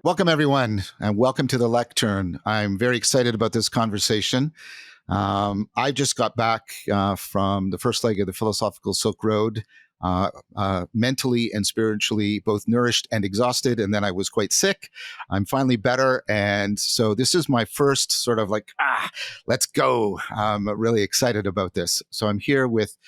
Welcome, everyone, and welcome to the Lectern. I'm very excited about this conversation. I just got back from the first leg of the Philosophical Silk Road, mentally and spiritually both nourished and exhausted, and then I was quite sick. I'm finally better, and so this is my first sort of like, let's go. I'm really excited about this. So I'm here with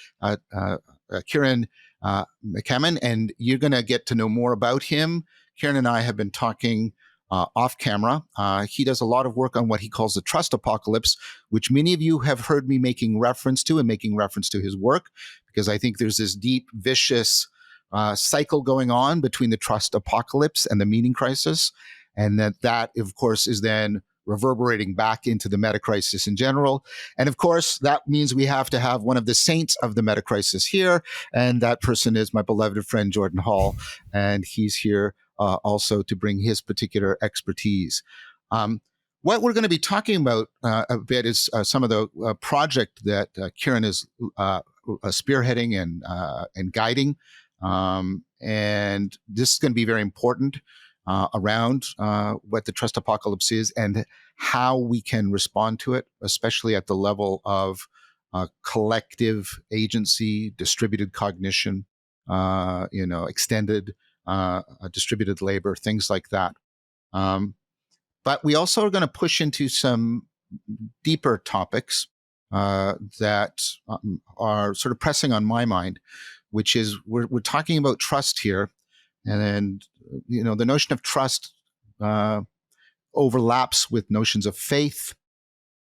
Kieran McCammon, and you're going to get to know more about him. Kieran and I have been talking off camera. He does a lot of work on what he calls the trust apocalypse, which many of you have heard me making reference to and making reference to his work, because I think there's this deep, vicious cycle going on between the trust apocalypse and the meaning crisis. And that, of course, is then reverberating back into the meta crisis in general. And of course, that means we have to have one of the saints of the meta crisis here. And that person is my beloved friend, Jordan Hall. And he's here also to bring his particular expertise. What we're going to be talking about a bit is some of the project that Kieran is spearheading and guiding. And this is going to be very important around what the trust apocalypse is and how we can respond to it, especially at the level of collective agency, distributed cognition, extended distributed labor, things like that. But we also are going to push into some deeper topics that are sort of pressing on my mind, which is we're talking about trust here. And the notion of trust overlaps with notions of faith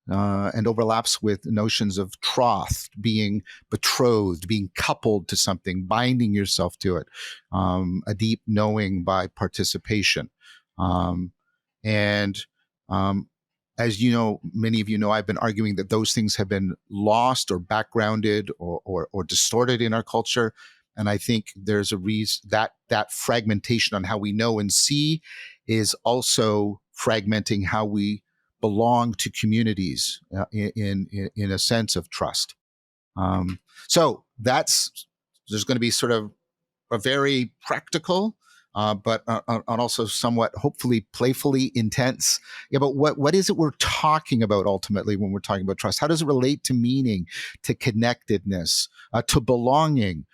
and overlaps with notions of troth, being betrothed, being coupled to something, binding yourself to it, a deep knowing by participation. As you know, many of you know, I've been arguing that those things have been lost or backgrounded or distorted in our culture. And I think there's a reason that fragmentation on how we know and see is also fragmenting how we belong to communities in a sense of trust. So there's going to be sort of a very practical, but also somewhat hopefully playfully intense. Yeah, but what is it we're talking about ultimately when we're talking about trust? How does it relate to meaning, to connectedness, to belonging,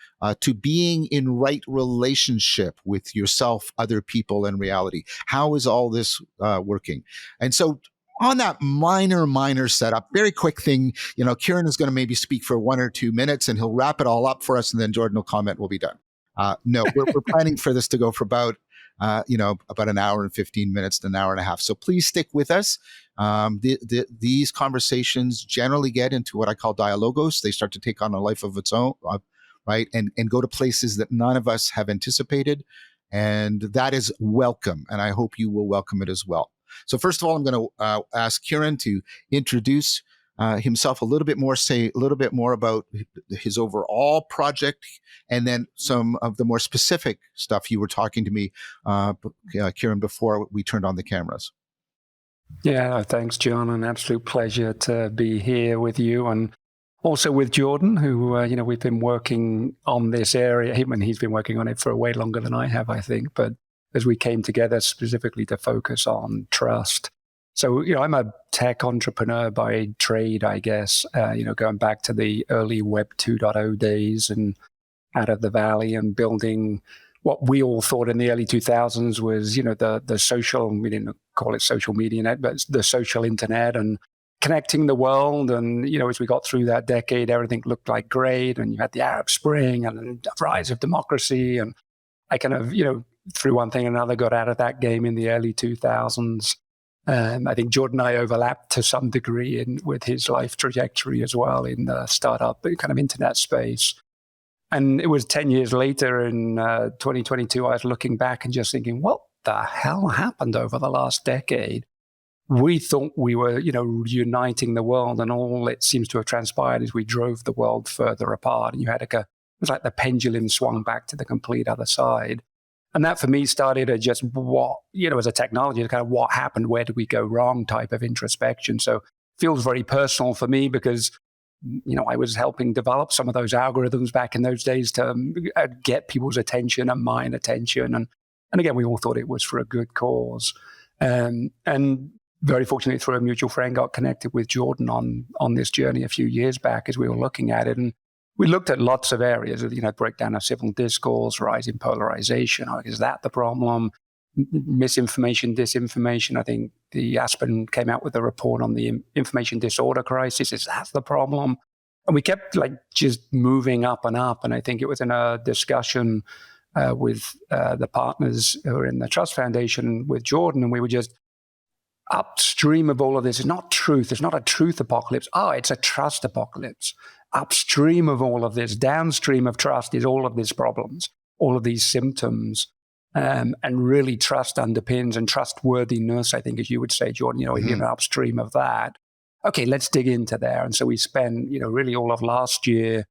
to being in right relationship with yourself, other people, and reality? How is all this working? And so on that minor setup, very quick thing, Kieran is going to maybe speak for 1 or 2 minutes and he'll wrap it all up for us and then Jordan will comment, we'll be done. No, we're planning for this to go for about an hour and 15 minutes to an hour and a half. So please stick with us. These conversations generally get into what I call dialogos. They start to take on a life of its own, right? And go to places that none of us have anticipated. And that is welcome. And I hope you will welcome it as well. So first of all, I'm going to ask Kieran to introduce himself a little bit more, say a little bit more about his overall project, and then some of the more specific stuff you were talking to me, Kieran, before we turned on the cameras. Yeah, thanks, John. An absolute pleasure to be here with you and also with Jordan, who, we've been working on this area. He's been working on it for way longer than I have, I think. But as we came together specifically to focus on trust. So, I'm a tech entrepreneur by trade, I guess, going back to the early Web 2.0 days and out of the valley and building what we all thought in the early 2000s was, the social, we didn't call it social media net, but the social internet and connecting the world. And, as we got through that decade, everything looked like great. And you had the Arab Spring and the rise of democracy. And I kind of, through one thing and another, got out of that game in the early 2000s. I think Jordan and I overlapped to some degree with his life trajectory as well in the startup kind of internet space. And it was 10 years later in 2022, I was looking back and just thinking, what the hell happened over the last decade? We thought we were, uniting the world, and all it seems to have transpired is we drove the world further apart. And you had it was like the pendulum swung back to the complete other side. And that for me started at just as a technology, kind of what happened, where did we go wrong type of introspection. So it feels very personal for me because, I was helping develop some of those algorithms back in those days to get people's attention and mine attention. And And again, we all thought it was for a good cause. And very fortunately, through a mutual friend, got connected with Jordan on this journey a few years back as we were looking at it. And we looked at lots of areas, breakdown of civil discourse, rising polarization. Is that the problem? Misinformation, disinformation. I think the Aspen came out with a report on the information disorder crisis. Is that the problem? And we kept just moving up and up. And I think it was in a discussion with the partners who are in the Trust Foundation with Jordan, and we were just upstream of all of this. It's not truth. It's not a truth apocalypse. It's a trust apocalypse. Upstream of all of this, downstream of trust is all of these problems, all of these symptoms. And really trust underpins, and trustworthiness, I think, as you would say, Jordan, even upstream of that. Okay, let's dig into there. And so we spent, really all of last year,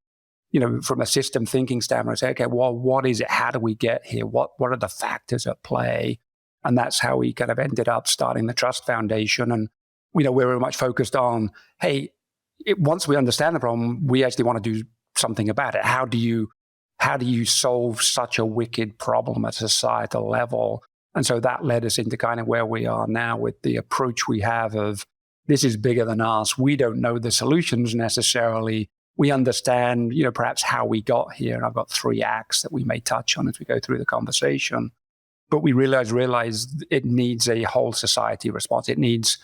from a system thinking standpoint, say, okay, well, what is it? How do we get here? What are the factors at play? And that's how we kind of ended up starting the Trust Foundation. And, we're very much focused on, hey, once we understand the problem, we actually want to do something about it. How do you solve such a wicked problem at a societal level? And so that led us into kind of where we are now with the approach we have of, this is bigger than us. We don't know the solutions necessarily. We understand, perhaps how we got here. And I've got 3 acts that we may touch on as we go through the conversation. But we realize it needs a whole society response. It needs,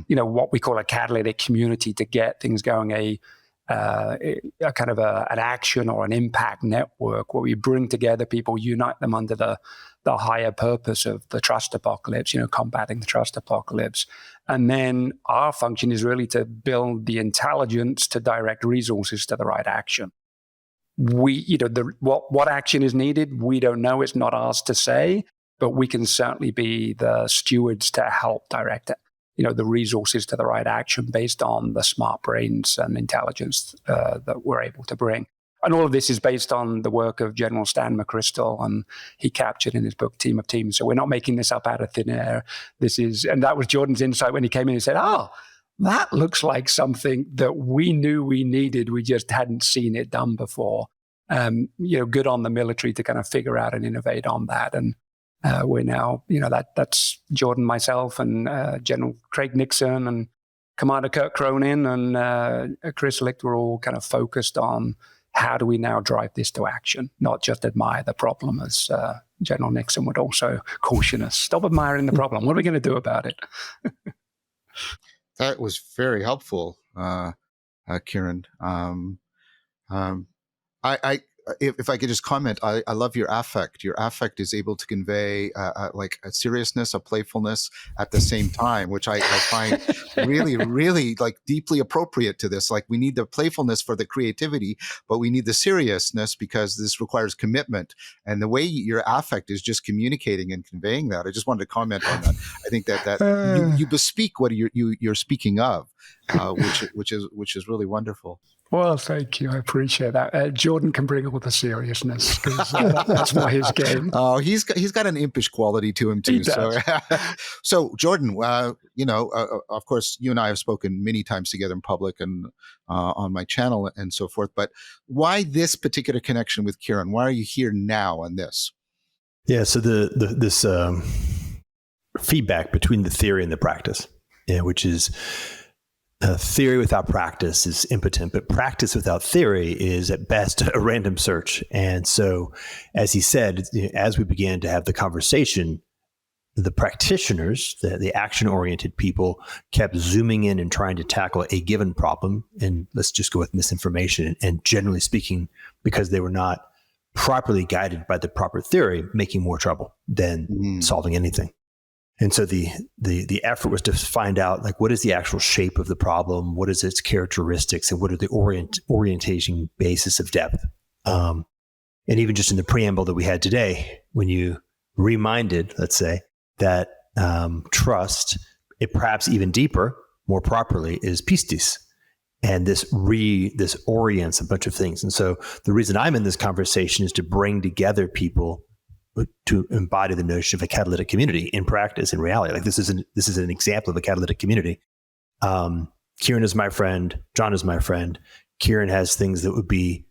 what we call a catalytic community to get things going, a kind of an action or an impact network where we bring together people, unite them under the higher purpose of the trust apocalypse, combating the trust apocalypse. And then our function is really to build the intelligence to direct resources to the right action. What action is needed, we don't know. It's not ours to say, but we can certainly be the stewards to help direct it. The resources to the right action based on the smart brains and intelligence that we're able to bring. And all of this is based on the work of General Stan McChrystal, and he captured in his book, Team of Teams. So we're not making this up out of thin air. And that was Jordan's insight when he came in and said, that looks like something that we knew we needed. We just hadn't seen it done before. Good on the military to kind of figure out and innovate on that. And we're now, that's Jordan, myself, and General Craig Nixon and Commander Kurt Cronin and Chris Licht were all kind of focused on how do we now drive this to action, not just admire the problem, as General Nixon would also caution us. Stop admiring the problem. What are we going to do about it? That was very helpful, Kieran. If I could just comment, I love your affect. Your affect is able to convey like a seriousness, a playfulness at the same time, which I find really, really like deeply appropriate to this. Like, we need the playfulness for the creativity, but we need the seriousness because this requires commitment. And the way your affect is just communicating and conveying that, I just wanted to comment on that. I think that you bespeak what you're speaking of, which is really wonderful. Well, thank you. I appreciate that. Jordan can bring all the seriousness because that's more his game. Oh, he's got an impish quality to him too. So Jordan, of course, you and I have spoken many times together in public and on my channel and so forth. But why this particular connection with Keiron? Why are you here now on this? Yeah. So this feedback between the theory and the practice, which is. Theory without practice is impotent, but practice without theory is at best a random search. And so, as he said, as we began to have the conversation, the practitioners, the action-oriented people, kept zooming in and trying to tackle a given problem. And let's just go with misinformation. And generally speaking, because they were not properly guided by the proper theory, making more trouble than solving anything. And so the effort was to find out, like, what is the actual shape of the problem? What is its characteristics? And what are the orientation basis of depth? And even just in the preamble that we had today, when you reminded, let's say, that trust, it perhaps even deeper, more properly, is pistis. And this orients a bunch of things. And so the reason I'm in this conversation is to bring together people to embody the notion of a catalytic community in practice, in reality. Like, this is an example of a catalytic community. Keiron is my friend. John is my friend. Keiron has things that would be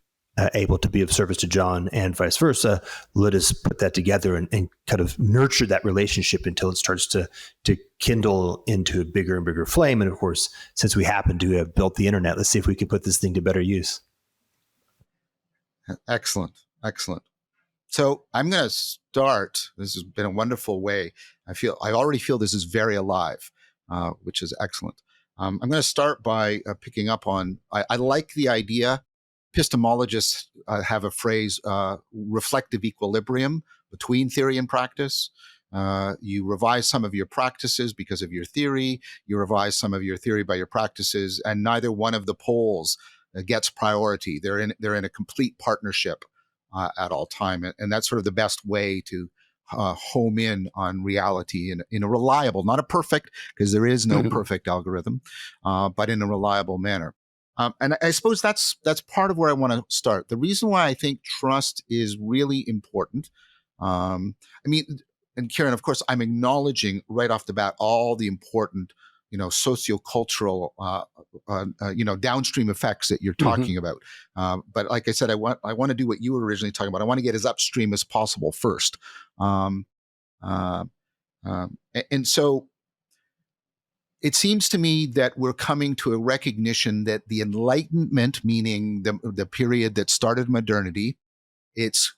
able to be of service to John and vice versa. Let us put that together and kind of nurture that relationship until it starts to kindle into a bigger and bigger flame. And of course, since we happen to have built the internet, let's see if we can put this thing to better use. Excellent. So I'm going to start. This has been a wonderful way. I already feel this is very alive, which is excellent. I'm going to start by picking up on, I like the idea. Epistemologists have a phrase, reflective equilibrium between theory and practice. You revise some of your practices because of your theory. You revise some of your theory by your practices, and neither one of the poles gets priority. They're in a complete partnership at all time, and that's sort of the best way to home in on reality in a reliable, not a perfect, because there is no perfect algorithm, but in a reliable manner. And I suppose that's part of where I want to start. The reason why I think trust is really important. And Kieran, of course, I'm acknowledging right off the bat all the important, sociocultural, downstream effects that you're talking about. But like I said, I want to do what you were originally talking about. I want to get as upstream as possible first. And so it seems to me that we're coming to a recognition that the Enlightenment, meaning the period that started modernity, its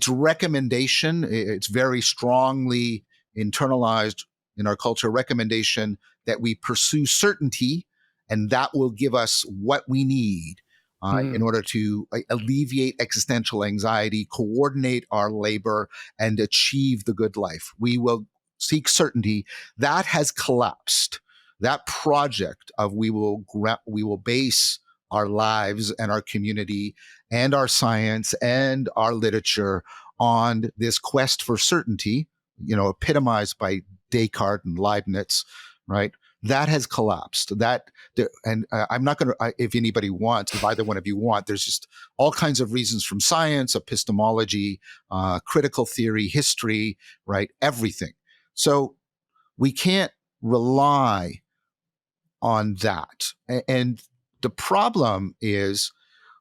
recommendation, it's very strongly internalized in our culture, recommendation that we pursue certainty, and that will give us what we need in order to alleviate existential anxiety, coordinate our labor, and achieve the good life. We will seek certainty. That has collapsed. That project of we will base our lives and our community and our science and our literature on this quest for certainty, epitomized by Descartes and Leibniz, right? That has collapsed. I'm not going to, if anybody wants, if either one of you want, there's just all kinds of reasons from science, epistemology, critical theory, history, right? Everything. So we can't rely on that. And the problem is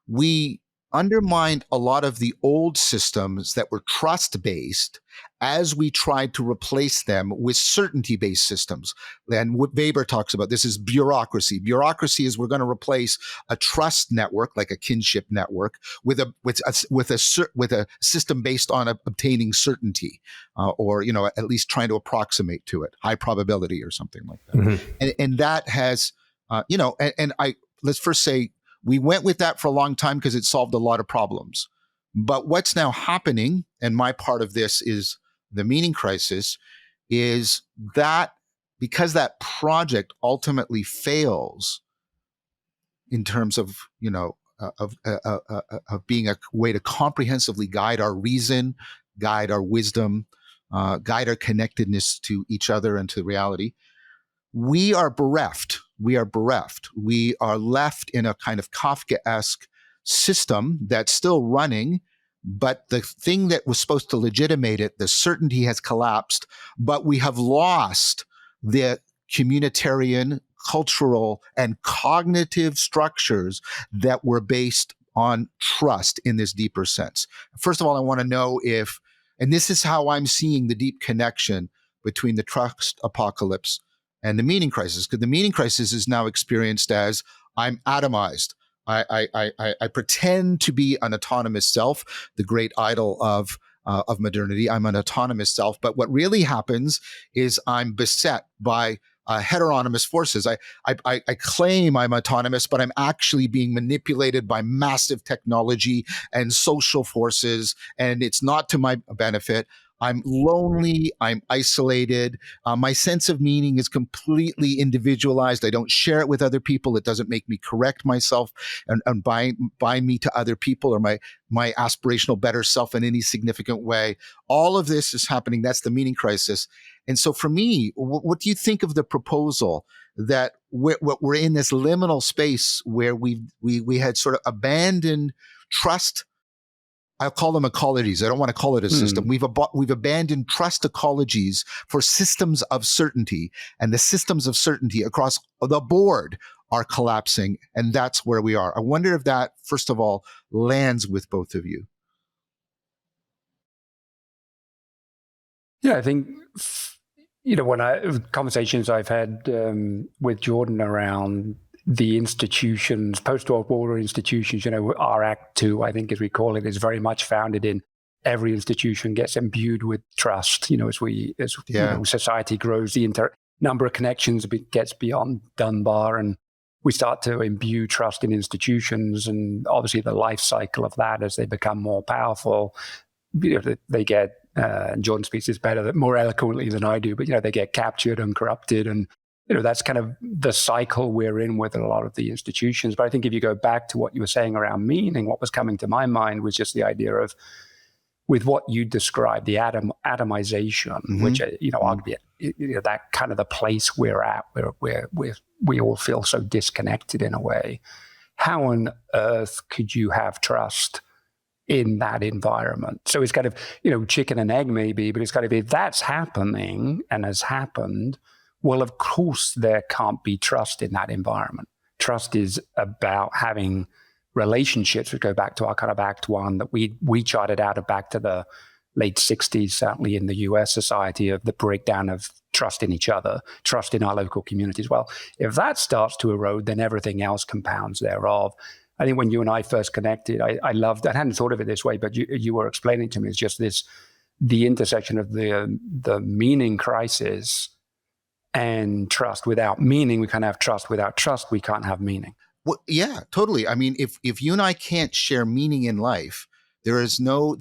we undermined a lot of the old systems that were trust-based as we tried to replace them with certainty-based systems. And what Weber talks about, this is bureaucracy. Bureaucracy is we're going to replace a trust network, like a kinship network, with a system based on obtaining certainty, or at least trying to approximate to it, high probability or something like that. And that has, let's first say, we went with that for a long time because it solved a lot of problems. But what's now happening, and my part of this is the meaning crisis, is that because that project ultimately fails in terms of, of being a way to comprehensively guide our reason, guide our wisdom, guide our connectedness to each other and to reality, we are bereft. We are left in a kind of Kafkaesque system that's still running, but the thing that was supposed to legitimate it, the certainty, has collapsed, but we have lost the communitarian, cultural, and cognitive structures that were based on trust in this deeper sense. First of all, I want to know if, and this is how I'm seeing the deep connection between the trust apocalypse and the meaning crisis, because the meaning crisis is now experienced as I'm atomized. I pretend to be an autonomous self, the great idol of modernity. I'm an autonomous self, but what really happens is I'm beset by heteronymous forces. I claim I'm autonomous, but I'm actually being manipulated by massive technology and social forces, and it's not to my benefit. I'm lonely. I'm isolated. My sense of meaning is completely individualized. I don't share it with other people. It doesn't make me correct myself and bind me to other people or my aspirational better self in any significant way. All of this is happening. That's the meaning crisis. And so for me, what do you think of the proposal that we're in this liminal space where we had sort of abandoned trust? I'll call them ecologies. I don't want to call it a system. We've abandoned trust ecologies for systems of certainty, and the systems of certainty across the board are collapsing, and that's where we are. I wonder if that, first of all, lands with both of you. Yeah, I think, conversations I've had with Jordan around the institutions, post-World War institutions, our Act 2, I think as we call it, is very much founded in every institution gets imbued with trust. As society grows, the number of connections gets beyond Dunbar, and we start to imbue trust in institutions, and obviously the life cycle of that as they become more powerful, they get, and Jordan speaks this more eloquently than I do, but they get captured and corrupted, and that's kind of the cycle we're in with a lot of the institutions. But I think if you go back to what you were saying around meaning, what was coming to my mind was just the idea of, with what you described, the atomization, which arguably that kind of the place we're at, where we all feel so disconnected in a way. How on earth could you have trust in that environment? So it's kind of, chicken and egg maybe, but it's kind of, if that's happening and has happened, well, of course there can't be trust in that environment. Trust is about having relationships, which go back to our kind of Act 1 that we charted out of back to the late 60s, certainly in the US society, of the breakdown of trust in each other, trust in our local communities. Well, if that starts to erode, then everything else compounds thereof. I think when you and I first connected, I loved, I hadn't thought of it this way, but you were explaining to me, it's just the intersection of the meaning crisis and trust. Without meaning, we can't have trust. Without trust, we can't have meaning. Well, yeah, totally. I mean, if you and I can't share meaning in life, there's no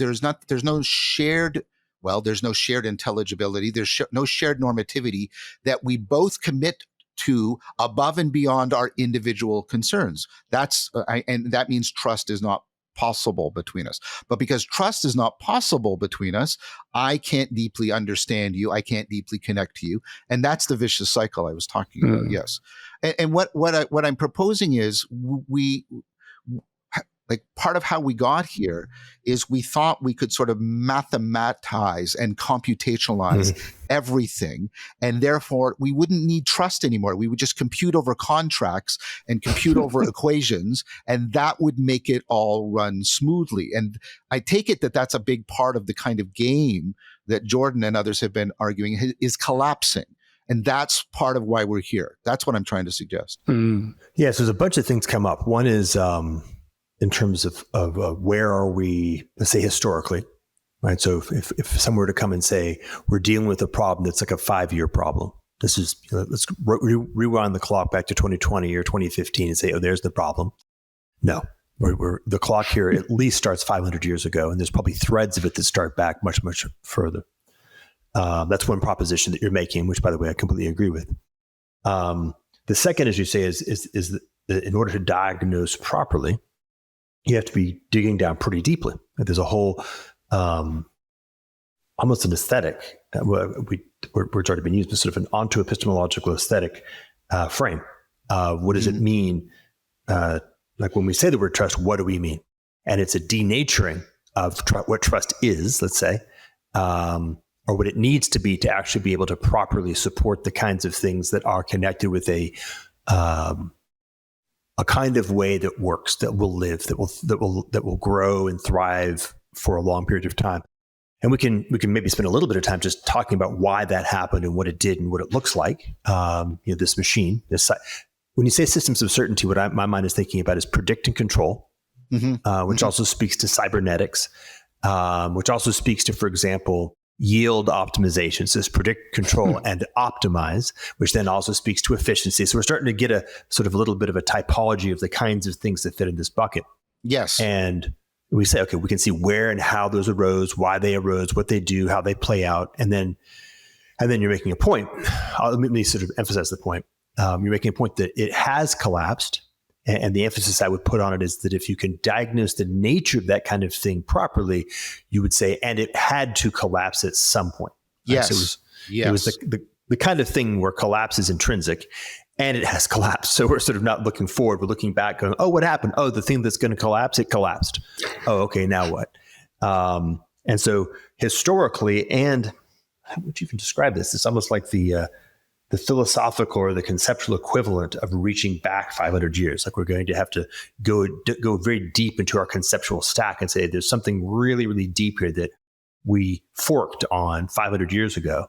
shared intelligibility. There's no shared normativity that we both commit to above and beyond our individual concerns. And that means trust is not possible between us. But because trust is not possible between us, I can't deeply understand you. I can't deeply connect to you. And that's the vicious cycle I was talking about. Yes. And what I'm proposing is like part of how we got here is we thought we could sort of mathematize and computationalize everything. And therefore we wouldn't need trust anymore. We would just compute over contracts and compute over equations, and that would make it all run smoothly. And I take it that that's a big part of the kind of game that Jordan and others have been arguing is collapsing. And that's part of why we're here. That's what I'm trying to suggest. Yeah, so there's a bunch of things come up. One is in terms of where are we, let's say historically, right? So if someone were to come and say, we're dealing with a problem that's like a 5-year problem. This is, let's rewind the clock back to 2020 or 2015 and say, oh, there's the problem. No, the clock here at least starts 500 years ago, and there's probably threads of it that start back much, much further. That's one proposition that you're making, which, by the way, I completely agree with. The second, as you say, is that in order to diagnose properly, you have to be digging down pretty deeply. There's a whole, almost an aesthetic, which already been used, but sort of an onto epistemological aesthetic frame. What does it mean? Like when we say the word trust, what do we mean? And it's a denaturing of what trust is, let's say, or what it needs to be to actually be able to properly support the kinds of things that are connected with a kind of way that works, that will live, that will grow and thrive for a long period of time. And we can maybe spend a little bit of time just talking about why that happened and what it did and what it looks like. This machine, when you say systems of certainty, what my mind is thinking about is predict and control, which also speaks to cybernetics, which also speaks to, for example, yield optimization. So it's predict, control, and optimize, which then also speaks to efficiency. So we're starting to get a sort of a little bit of a typology of the kinds of things that fit in this bucket. Yes. And we say, okay, we can see where and how those arose, why they arose, what they do, how they play out. And then you're making a point. Let me sort of emphasize the point. You're making a point that it has collapsed. And the emphasis I would put on it is that if you can diagnose the nature of that kind of thing properly, you would say, and it had to collapse at some point. Right? Yes. So it was the kind of thing where collapse is intrinsic, and it has collapsed. So we're sort of not looking forward. We're looking back going, oh, what happened? Oh, the thing that's going to collapse, it collapsed. Oh, okay, now what? And so historically, and how would you even describe this? It's almost like the the philosophical or the conceptual equivalent of reaching back 500 years. Like we're going to have to go very deep into our conceptual stack and say there's something really, really deep here that we forked on 500 years ago.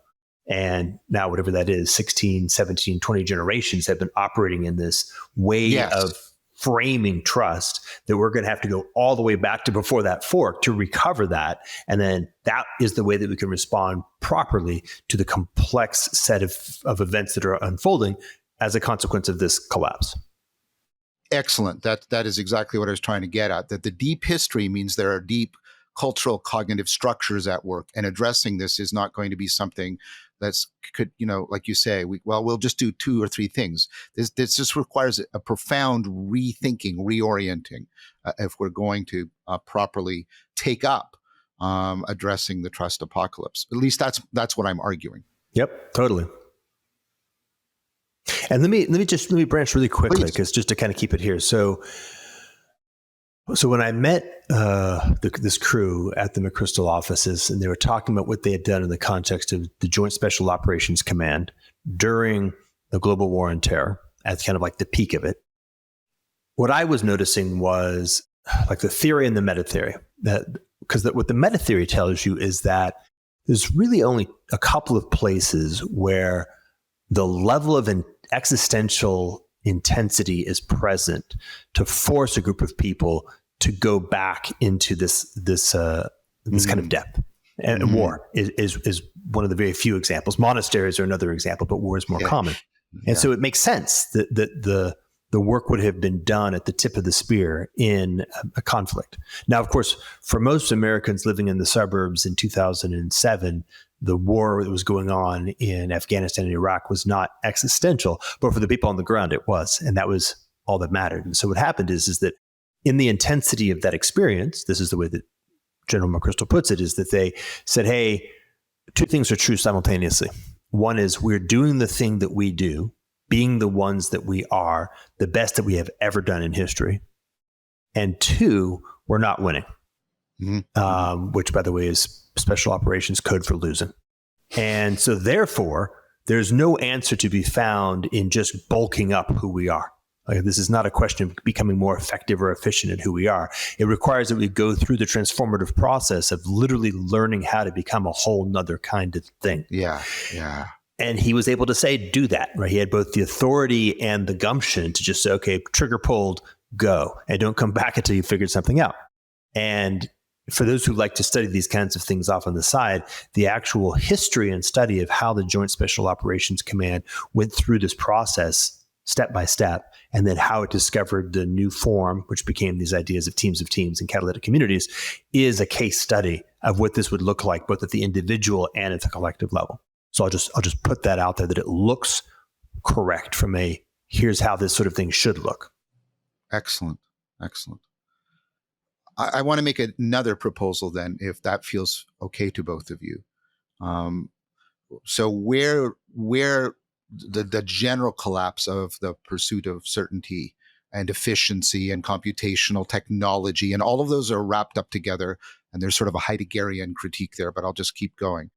And now whatever that is, 16, 17, 20 generations have been operating in this way of framing trust that we're going to have to go all the way back to before that fork to recover that. And then that is the way that we can respond properly to the complex set of events that are unfolding as a consequence of this collapse. Excellent. That is exactly what I was trying to get at, that the deep history means there are deep cultural cognitive structures at work, and addressing this is not going to be something that's like you say, we'll just do 2 or 3 things. This just requires a profound rethinking, reorienting, if we're going to properly take up addressing the trust apocalypse. At least that's what I'm arguing. Yep, totally. And let me branch really quickly, because just to kind of keep it here. So when I met this crew at the McChrystal offices, and they were talking about what they had done in the context of the Joint Special Operations Command during the global war on terror, at kind of like the peak of it, what I was noticing was like the theory and the meta theory. Because what the meta theory tells you is that there's really only a couple of places where the level of existential intensity is present to force a group of people to go back into this kind of depth. And war is one of the very few examples. Monasteries are another example, but war is more common. And so it makes sense that the work would have been done at the tip of the spear in a conflict. Now, of course, for most Americans living in the suburbs in 2007, the war that was going on in Afghanistan and Iraq was not existential, but for the people on the ground, it was. And that was all that mattered. And so what happened is that in the intensity of that experience, this is the way that General McChrystal puts it, is that they said, hey, 2 things are true simultaneously. One is we're doing the thing that we do, being the ones that we are, the best that we have ever done in history. And 2, we're not winning, which, by the way, is special operations code for losing. And so therefore, there's no answer to be found in just bulking up who we are. Like, this is not a question of becoming more effective or efficient at who we are. It requires that we go through the transformative process of literally learning how to become a whole nother kind of thing. Yeah. And he was able to say, do that, right? He had both the authority and the gumption to just say, okay, trigger pulled, go, and don't come back until you figured something out. And for those who like to study these kinds of things off on the side, the actual history and study of how the Joint Special Operations Command went through this process step by step, and then how it discovered the new form, which became these ideas of teams and catalytic communities, is a case study of what this would look like, both at the individual and at the collective level. So I'll just put that out there, that it looks correct from here's how this sort of thing should look. Excellent. I want to make another proposal then, if that feels okay to both of you. So where the general collapse of the pursuit of certainty and efficiency and computational technology and all of those are wrapped up together, and there's sort of a Heideggerian critique there, but I'll just keep going.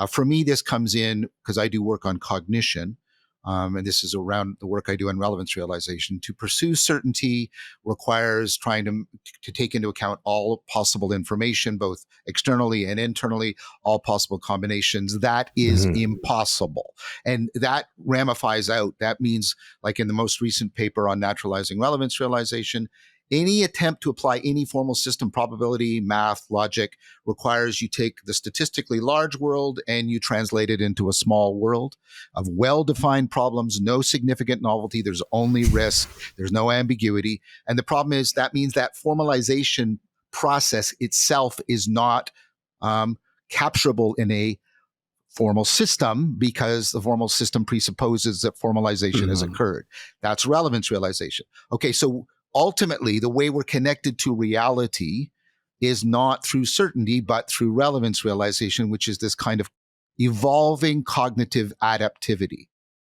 For me, this comes in because I do work on cognition, and this is around the work I do on relevance realization. To pursue certainty requires trying to take into account all possible information, both externally and internally, all possible combinations. That is impossible. And that ramifies out. That means, like in the most recent paper on naturalizing relevance realization, any attempt to apply any formal system, probability, math, logic, requires you take the statistically large world and you translate it into a small world of well-defined problems, no significant novelty. There's only risk. There's no ambiguity. And the problem is that means that formalization process itself is not capturable in a formal system, because the formal system presupposes that formalization has occurred. That's relevance realization. Okay, so ultimately, the way we're connected to reality is not through certainty, but through relevance realization, which is this kind of evolving cognitive adaptivity.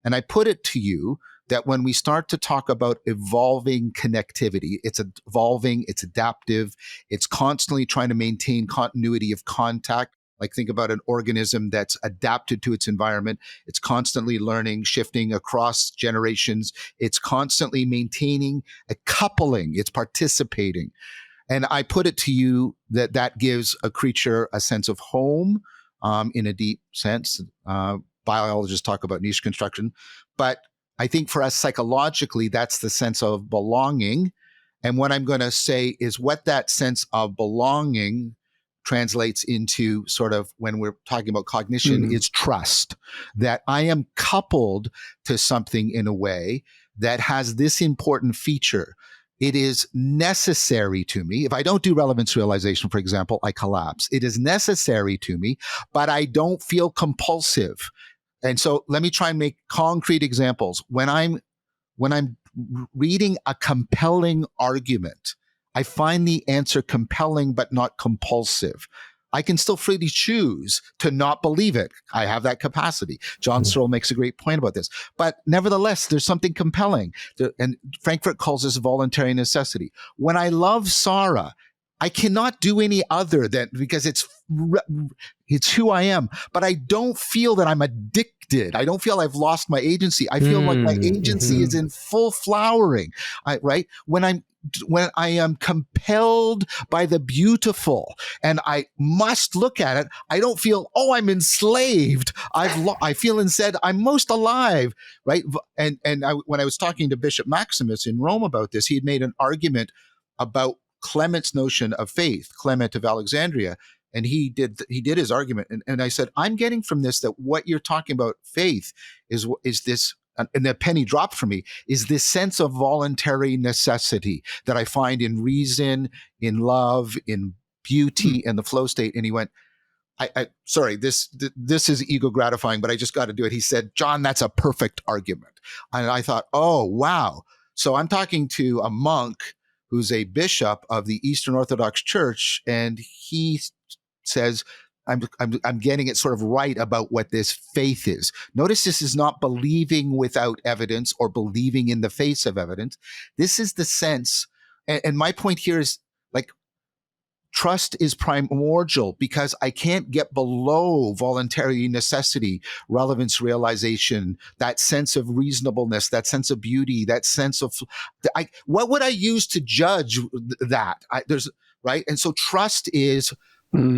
And I put it to you that when we start to talk about evolving connectivity, it's evolving, it's adaptive, it's constantly trying to maintain continuity of contact Like think about an organism that's adapted to its environment. It's constantly learning, shifting across generations. It's constantly maintaining a coupling. It's participating. And I put it to you that that gives a creature a sense of home in a deep sense. Biologists talk about niche construction. But I think for us psychologically, that's the sense of belonging. And what I'm going to say is what that sense of belonging translates into sort of when we're talking about cognition is trust, that I am coupled to something in a way that has this important feature. It is necessary to me. If I don't do relevance realization, for example, I collapse. It is necessary to me, but I don't feel compulsive. And so let me try and make concrete examples. When I'm reading a compelling argument, I find the answer compelling but not compulsive. I can still freely choose to not believe it. I have that capacity. John Searle makes a great point about this. But nevertheless, there's something compelling. And Frankfurt calls this voluntary necessity. When I love Sarah, I cannot do any other than because it's who I am, but I don't feel that I'm addicted. I don't feel I've lost my agency. I feel like my agency is in full flowering, right? When I am compelled by the beautiful and I must look at it, I don't feel, oh, I'm enslaved. I feel instead I'm most alive, right? And when I was talking to Bishop Maximus in Rome about this, he had made an argument about Clement's notion of faith, Clement of Alexandria, and he did his argument. And I said, I'm getting from this that what you're talking about faith is this, and the penny dropped for me, is this sense of voluntary necessity that I find in reason, in love, in beauty, and the flow state. And he went, sorry, this is ego gratifying, but I just got to do it. He said, John, that's a perfect argument. And I thought, oh, wow. So I'm talking to a monk who's a bishop of the Eastern Orthodox Church, and he says, I'm getting it sort of right about what this faith is. Notice this is not believing without evidence or believing in the face of evidence. This is the sense, and my point here is like, trust is primordial because I can't get below voluntary necessity, relevance realization, that sense of reasonableness, that sense of beauty, that sense of, what would I use to judge that? Right? And so trust is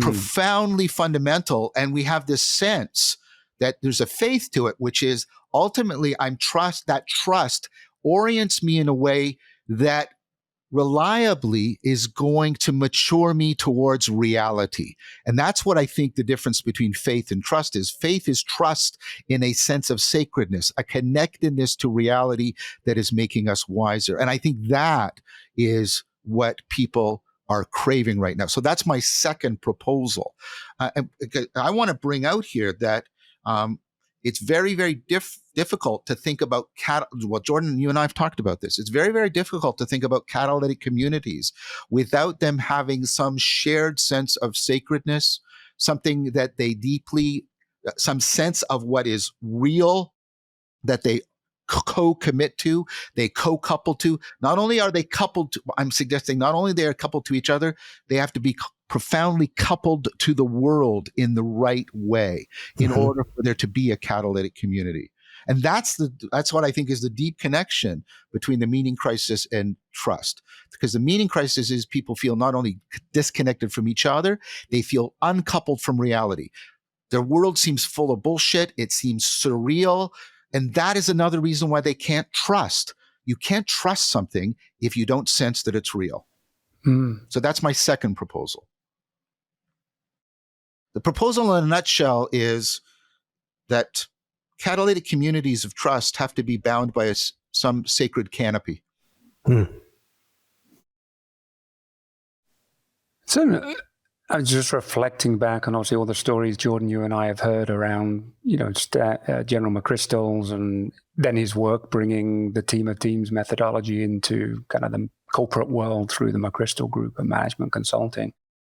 profoundly fundamental. And we have this sense that there's a faith to it, which is ultimately that trust orients me in a way that reliably is going to mature me towards reality. And that's what I think the difference between faith and trust is. Faith is trust in a sense of sacredness, a connectedness to reality that is making us wiser. And I think that is what people are craving right now. So that's my second proposal. I want to bring out here that it's very, very difficult to think about well, Jordan, you and I have talked about this. It's very, very difficult to think about catalytic communities without them having some shared sense of sacredness, something that they some sense of what is real that they co-commit to, they co-couple to. Not only are they coupled to, I'm suggesting not only they are coupled to each other, they have to be profoundly coupled to the world in the right way in order for there to be a catalytic community. And that's what I think is the deep connection between the meaning crisis and trust. Because the meaning crisis is people feel not only disconnected from each other, they feel uncoupled from reality. Their world seems full of bullshit. It seems surreal. And that is another reason why they can't trust. You can't trust something if you don't sense that it's real. So that's my second proposal. The proposal in a nutshell is that catalytic communities of trust have to be bound by some sacred canopy. So I was just reflecting back on obviously all the stories, Jordan, you and I have heard around, General McChrystal's and then his work bringing the team of teams methodology into kind of the corporate world through the McChrystal Group and management consulting.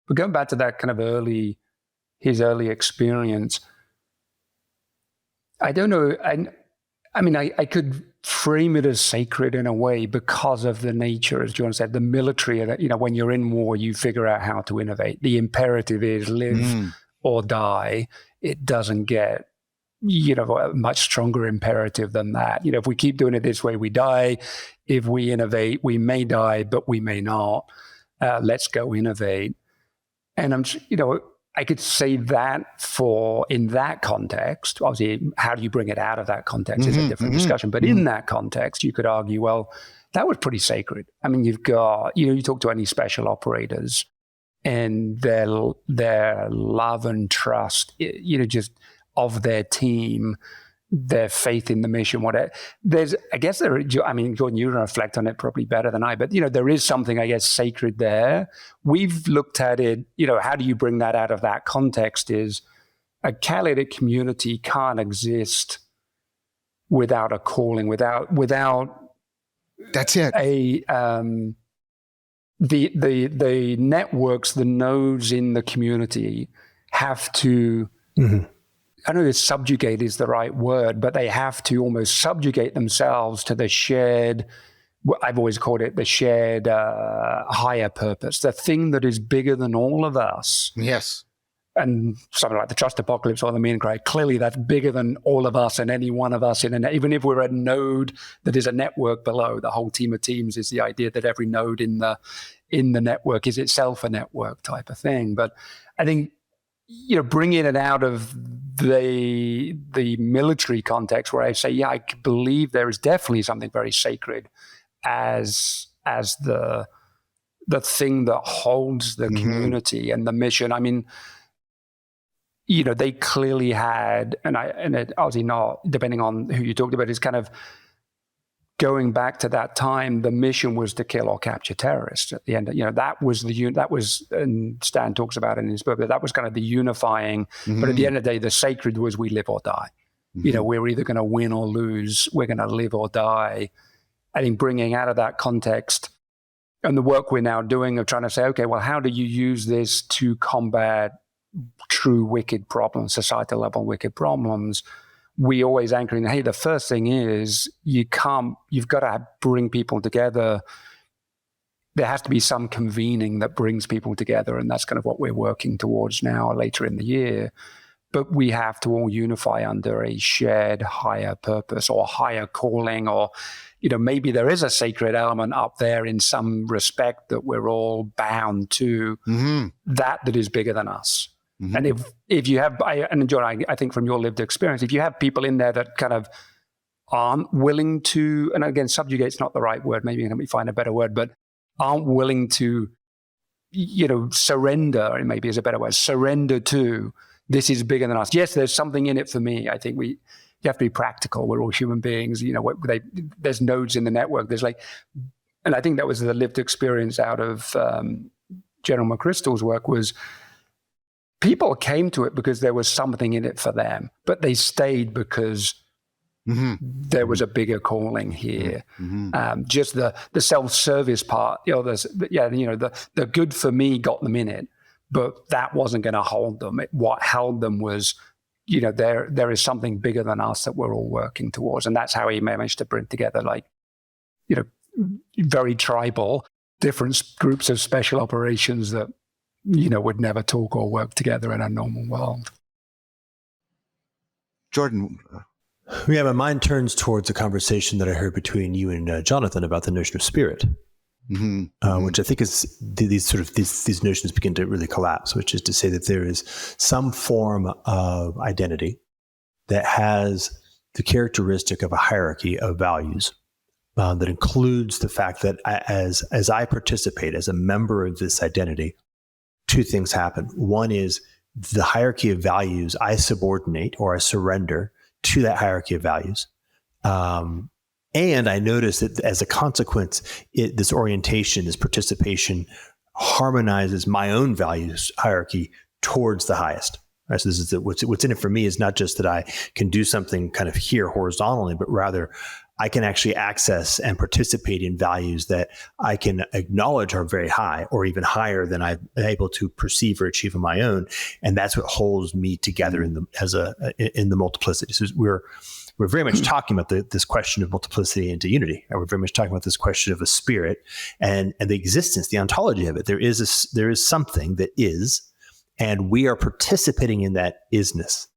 But going back to that kind of his early experience, I don't know. I mean, I could frame it as sacred in a way because of the nature, as John said, the military, that, when you're in war, you figure out how to innovate. The imperative is live or die, it doesn't get, a much stronger imperative than that. If we keep doing it this way, we die. If we innovate, we may die, but we may not. Let's go innovate. And I could say that in that context, obviously, how do you bring it out of that context is a different discussion. But in that context, you could argue, well, that was pretty sacred. I mean, you've got, you talk to any special operators and their love and trust, just of their team, their faith in the mission, whatever. Jordan, you reflect on it probably better than I, but, there is something, I guess, sacred there. We've looked at it, how do you bring that out of that context is a catalytic community can't exist without a calling, without that's it. The networks, the nodes in the community have to, I don't know if subjugate is the right word, but they have to almost subjugate themselves to the shared, I've always called it the shared higher purpose, the thing that is bigger than all of us. Yes. And something like the trust apocalypse or the mean cry, clearly that's bigger than all of us and any one of us. Even if we're a node that is a network below, the whole team of teams is the idea that every node in the network is itself a network type of thing. But I think, bringing it out of the military context where I say, I believe there is definitely something very sacred as the thing that holds the community and the mission. I mean, they clearly had, and it obviously not, depending on who you talked about, is kind of going back to that time, the mission was to kill or capture terrorists at the end. That was, and Stan talks about it in his book, that was kind of the unifying, but at the end of the day, the sacred was we live or die. We're either going to win or lose. We're going to live or die. I think bringing out of that context and the work we're now doing of trying to say, okay, well, how do you use this to combat true wicked problems, societal level wicked problems? We always anchor in, hey, the first thing is you've got to bring people together. There has to be some convening that brings people together. And that's kind of what we're working towards now later in the year. But we have to all unify under a shared higher purpose or higher calling, or, maybe there is a sacred element up there in some respect that we're all bound to, that is bigger than us. And if you have, and John, I think from your lived experience, if you have people in there that kind of aren't willing to, and again, subjugate's not the right word, maybe let me find a better word, but aren't willing to, surrender, maybe is a better word, surrender to, this is bigger than us. Yes, there's something in it for me. I think you have to be practical. We're all human beings. There's nodes in the network. And I think that was the lived experience out of General McChrystal's work was, people came to it because there was something in it for them, but they stayed because there was a bigger calling here. Just the self-service part, the good for me got them in it, but that wasn't going to hold them. What held them was, there is something bigger than us that we're all working towards. And that's how he managed to bring together very tribal, different groups of special operations that, would never talk or work together in a normal world. Jordan. Yeah, my mind turns towards a conversation that I heard between you and Jonathan about the notion of spirit, which I think is these notions begin to really collapse, which is to say that there is some form of identity that has the characteristic of a hierarchy of values that includes the fact that as I participate as a member of this identity, two things happen. One is the hierarchy of values, I subordinate or I surrender to that hierarchy of values. And I notice that as a consequence, this orientation, this participation harmonizes my own values hierarchy towards the highest. Right? So this is what's in it for me is not just that I can do something kind of here horizontally, but rather I can actually access and participate in values that I can acknowledge are very high or even higher than I'm able to perceive or achieve on my own. And that's what holds me together in the multiplicity. So we're very much talking about this question of multiplicity into unity. And we're very much talking about this question of a spirit and the existence, the ontology of it. There is something that is, And we are participating in that isness.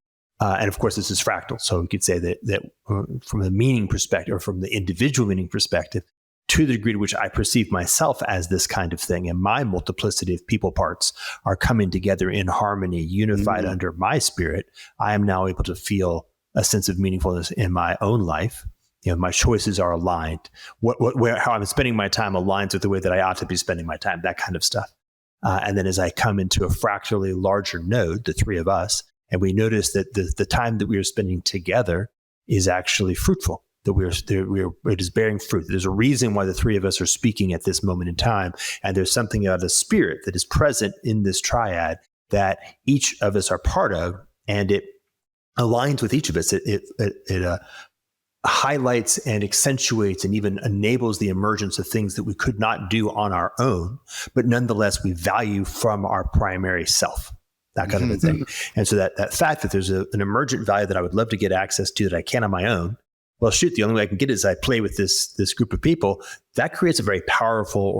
And of course, this is fractal. So we could say that from the meaning perspective, or from the individual meaning perspective, to the degree to which I perceive myself as this kind of thing, and my multiplicity of people parts are coming together in harmony, unified under my spirit, I am now able to feel a sense of meaningfulness in my own life. My choices are aligned. How I'm spending my time aligns with the way that I ought to be spending my time, that kind of stuff. And then as I come into a fractally larger node, the three of us, and we notice that the time that we are spending together is actually fruitful, that it is bearing fruit. There's a reason why the three of us are speaking at this moment in time. And there's something out of the spirit that is present in this triad that each of us are part of, and it aligns with each of us. It highlights and accentuates and even enables the emergence of things that we could not do on our own, but nonetheless we value from our primary self, that kind of a thing. And so that fact that there's an emergent value that I would love to get access to that I can't on my own, well, shoot, the only way I can get it is I play with this group of people. That creates a very powerful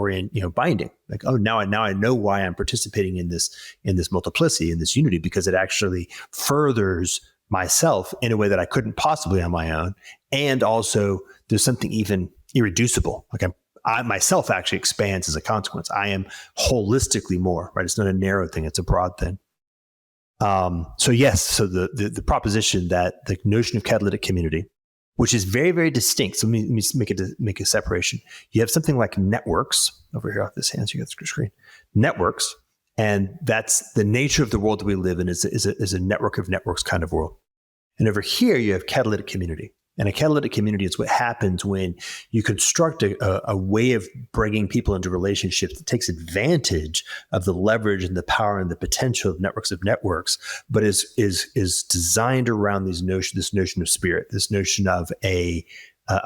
binding. Like, oh, now I know why I'm participating in this multiplicity, in this unity, because it actually furthers myself in a way that I couldn't possibly on my own. And also there's something even irreducible. Like I myself actually expands as a consequence. I am holistically more, right? It's not a narrow thing, it's a broad thing. So the proposition that the notion of catalytic community, which is very, very distinct. So let me make a separation. You have something like networks over here off this hand, so you got the screen. Networks, and that's the nature of the world that we live in, is a network of networks kind of world. And over here you have catalytic community. And a catalytic community is what happens when you construct a way of bringing people into relationships that takes advantage of the leverage and the power and the potential of networks, but is designed around this notion of spirit, this notion of a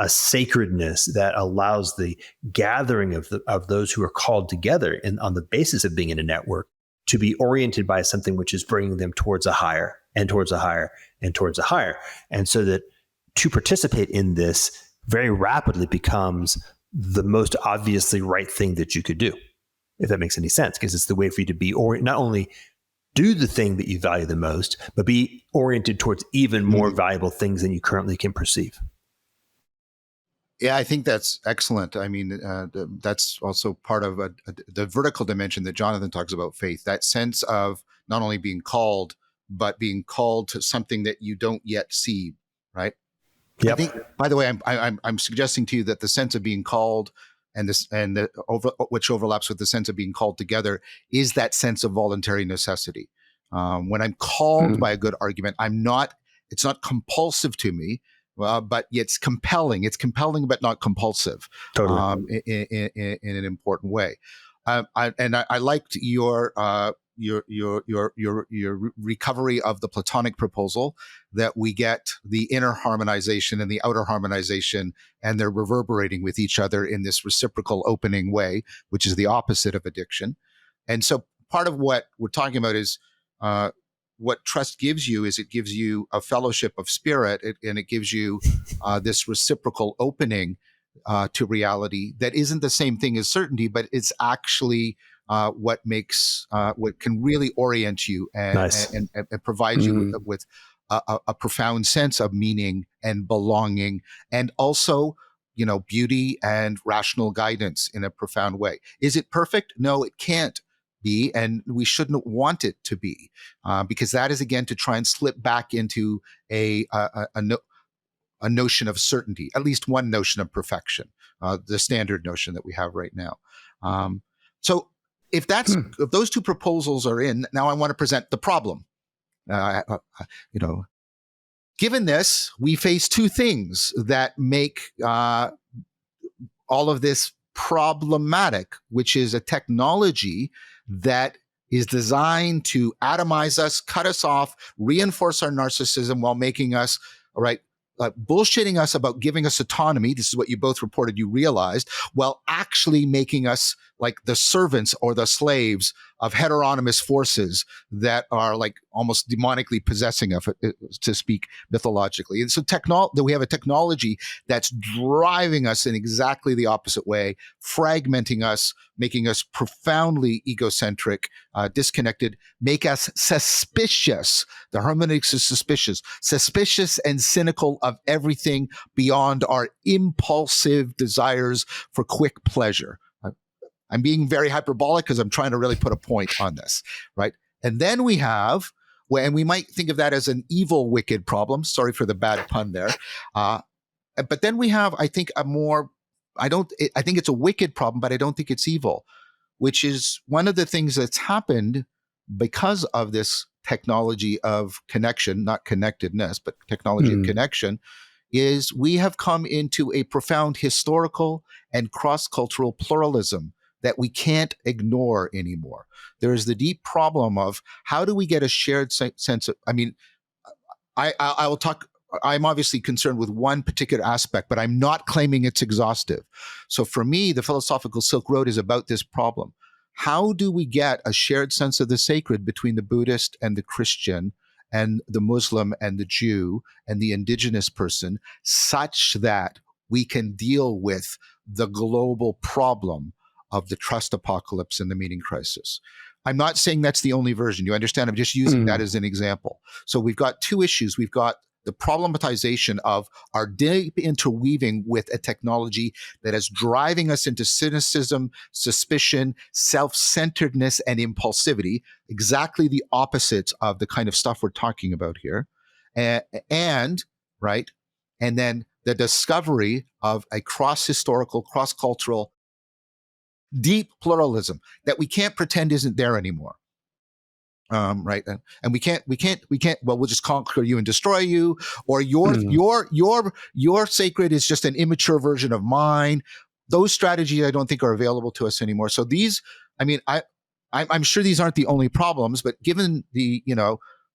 sacredness that allows the gathering of those who are called together and on the basis of being in a network to be oriented by something which is bringing them towards a higher and towards a higher and towards a higher. And so that to participate in this very rapidly becomes the most obviously right thing that you could do, if that makes any sense, because it's the way for you to be, or not only do the thing that you value the most, but be oriented towards even more valuable things than you currently can perceive. Yeah, I think that's excellent. I mean, that's also part of the vertical dimension that Jonathan talks about faith, that sense of not only being called, but being called to something that you don't yet see, right? Yep. I think, by the way, I'm suggesting to you that the sense of being called which overlaps with the sense of being called together is that sense of voluntary necessity. When I'm called by a good argument, it's not compulsive to me, but it's compelling. It's compelling, but not compulsive. Totally. In an important way. I liked your recovery of the Platonic proposal that we get the inner harmonization and the outer harmonization, and they're reverberating with each other in this reciprocal opening way, which is the opposite of addiction. And so part of what we're talking about is what trust gives you is it gives you a fellowship of spirit, and it gives you this reciprocal opening to reality that isn't the same thing as certainty, but it's actually what can really orient you and provide you with a profound sense of meaning and belonging, and also, beauty and rational guidance in a profound way. Is it perfect? No, it can't be, and we shouldn't want it to be, because that is again to try and slip back into a notion of certainty, at least one notion of perfection, the standard notion that we have right now. So if those two proposals are in, now I want to present the problem. Given this, we face two things that make all of this problematic, which is a technology that is designed to atomize us, cut us off, reinforce our narcissism while making us, bullshitting us about giving us autonomy. This is what you both reported you realized, while actually making us like the servants or the slaves of heteronymous forces that are like almost demonically possessing us, to speak mythologically. And so that we have a technology that's driving us in exactly the opposite way, fragmenting us, making us profoundly egocentric, disconnected, make us suspicious. The hermeneutics is suspicious and cynical of everything beyond our impulsive desires for quick pleasure. I'm being very hyperbolic because I'm trying to really put a point on this, right? And then we have, and we might think of that as an evil, wicked problem. Sorry for the bad pun there. But then we have, I think, I think it's a wicked problem, but I don't think it's evil, which is one of the things that's happened because of this technology of connection, not connectedness, but technology of connection, is we have come into a profound historical and cross-cultural pluralism that we can't ignore anymore. There is the deep problem of how do we get a shared sense of, I mean, I will talk, I'm obviously concerned with one particular aspect, but I'm not claiming it's exhaustive. So for me, the philosophical Silk Road is about this problem. How do we get a shared sense of the sacred between the Buddhist and the Christian and the Muslim and the Jew and the indigenous person, such that we can deal with the global problem of the trust apocalypse and the meaning crisis? I'm not saying that's the only version. You understand? I'm just using that as an example. So we've got two issues. We've got the problematization of our deep interweaving with a technology that is driving us into cynicism, suspicion, self-centeredness, and impulsivity, exactly the opposites of the kind of stuff we're talking about here. And right, and then the discovery of a cross-historical, cross-cultural, deep pluralism that we can't pretend isn't there anymore. Right, and we can't. Well, we'll just conquer you and destroy you, or your sacred is just an immature version of mine. Those strategies I don't think are available to us anymore. So these, I mean, I'm sure these aren't the only problems, but given the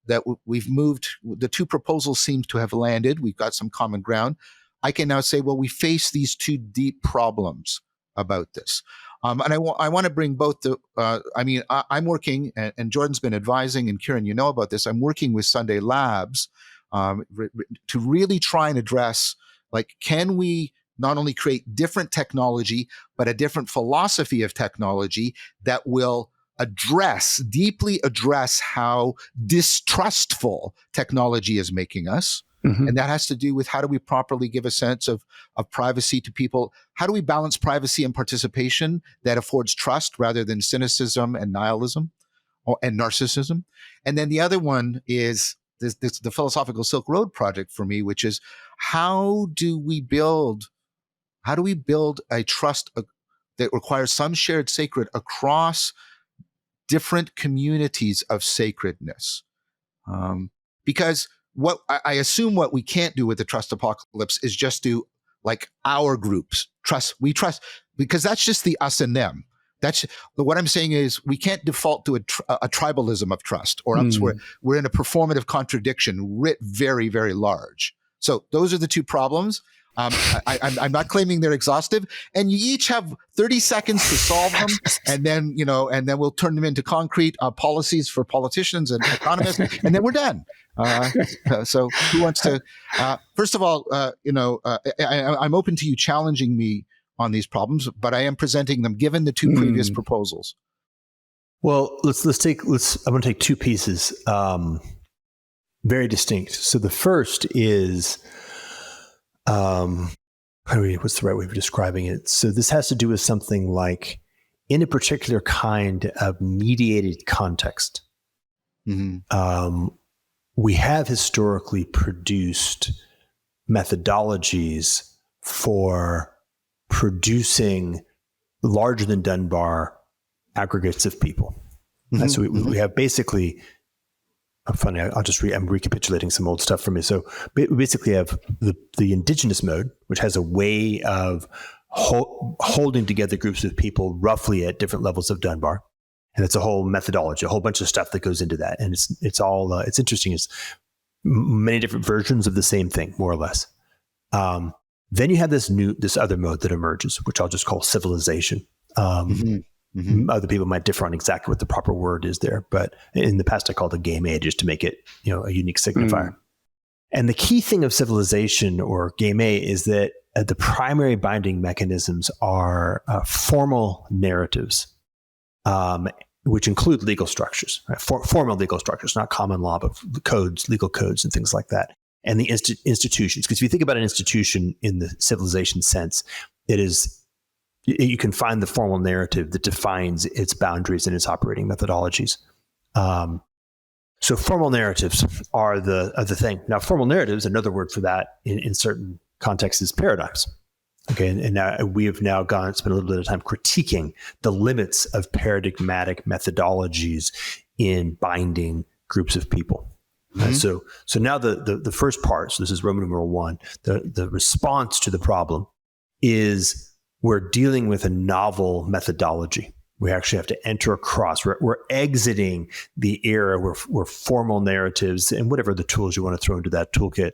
that we've moved, the two proposals seem to have landed. We've got some common ground. I can now say, well, we face these two deep problems about this. And I want to bring both the, I'm working, and Jordan's been advising, and Kieran, you know about this. I'm working with Sunday Labs to really try and address, like, can we not only create different technology, but a different philosophy of technology that will deeply address how distrustful technology is making us. And that has to do with how do we properly give a sense of privacy to people? How do we balance privacy and participation that affords trust rather than cynicism and nihilism and narcissism? And then the other one is the philosophical Silk Road project for me, which is how do we build a trust that requires some shared sacred across different communities of sacredness? Because what I assume what we can't do with the trust apocalypse is just do like our groups we trust, because that's just the us and them. That's what I'm saying is we can't default to a tribalism of trust, or else we're in a performative contradiction writ very, very large. So those are the two problems. I'm not claiming they're exhaustive, and you each have 30 seconds to solve them, and then we'll turn them into concrete policies for politicians and economists, and then we're done. So who wants to? First of all, I'm open to you challenging me on these problems, but I am presenting them given the two previous proposals. Well, I'm going to take two pieces, very distinct. So the first is, what's the right way of describing it? So this has to do with something like, in a particular kind of mediated context, we have historically produced methodologies for producing larger than Dunbar aggregates of people. And so we have basically, I'm recapitulating some old stuff for me. So we basically have the indigenous mode, which has a way of holding together groups of people roughly at different levels of Dunbar. And it's a whole methodology, a whole bunch of stuff that goes into that. And it's all, it's interesting. It's many different versions of the same thing, more or less. Then you have this other mode that emerges, which I'll just call civilization. Other people might differ on exactly what the proper word is there, but in the past I called it game A just to make it, a unique signifier. And the key thing of civilization or game A is that the primary binding mechanisms are formal narratives, which include legal structures, right? Formal legal structures, not common law, but codes, legal codes and things like that. And the institutions, because if you think about an institution in the civilization sense, you can find the formal narrative that defines its boundaries and its operating methodologies. So formal narratives are the thing. Now, formal narratives, another word for that in certain contexts is paradigms. Okay, and now we have now spent a little bit of time critiquing the limits of paradigmatic methodologies in binding groups of people. So now the first part, so this is Roman numeral 1, the response to the problem is we're dealing with a novel methodology. We actually have to enter across. We're exiting the era where formal narratives and whatever the tools you want to throw into that toolkit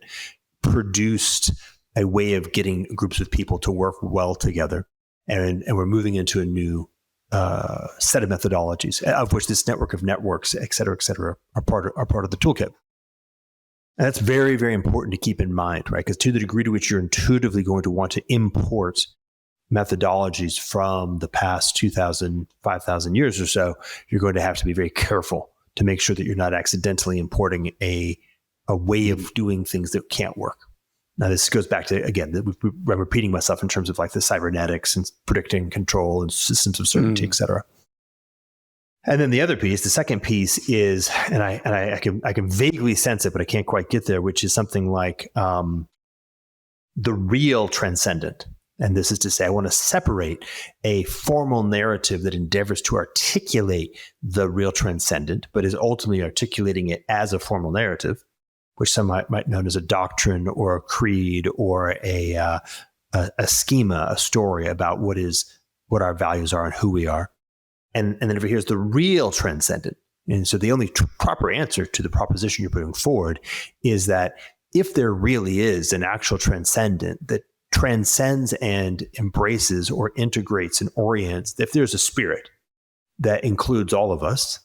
produced a way of getting groups of people to work well together. And we're moving into a new set of methodologies, of which this network of networks, et cetera, are part of the toolkit. And that's very, very important to keep in mind, right? Because to the degree to which you're intuitively going to want to import methodologies from the past 2,000, 5,000 years or so, you're going to have to be very careful to make sure that you're not accidentally importing a way of doing things that can't work. Now, this goes back to, again, I'm repeating myself in terms of like the cybernetics and predicting control and systems of certainty, et cetera. And then the other piece, the second piece is, and I can vaguely sense it, but I can't quite get there, which is something like the real transcendent. And this is to say, I want to separate a formal narrative that endeavors to articulate the real transcendent, but is ultimately articulating it as a formal narrative, which some might know as a doctrine or a creed or a schema, a story about what our values are and who we are. And then over here is the real transcendent. And so the only proper answer to the proposition you're putting forward is that if there really is an actual transcendent that transcends and embraces or integrates and orients, if there's a spirit that includes all of us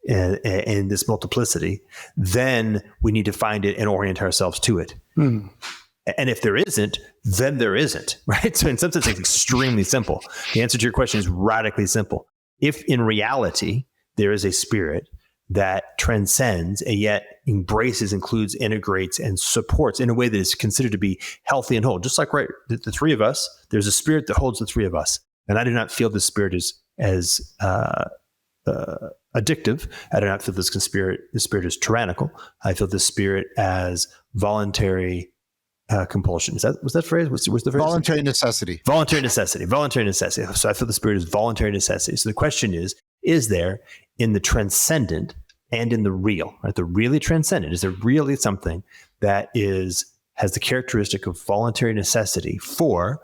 in this multiplicity, then we need to find it and orient ourselves to it. And if there isn't, then there isn't, right? So in some sense, it's extremely simple. The answer to your question is radically simple. If in reality, there is a spirit that transcends and yet embraces, includes, integrates, and supports in a way that is considered to be healthy and whole. Just like the three of us, there's a spirit that holds the three of us. And I do not feel this spirit as addictive. I do not feel this spirit is tyrannical. I feel this spirit as voluntary compulsion. Was that phrase? What's the phrase? Voluntary necessity. Voluntary necessity. So I feel the spirit is voluntary necessity. So the question is there in the transcendent and in the real, right? The really transcendent, is there really something that has the characteristic of voluntary necessity for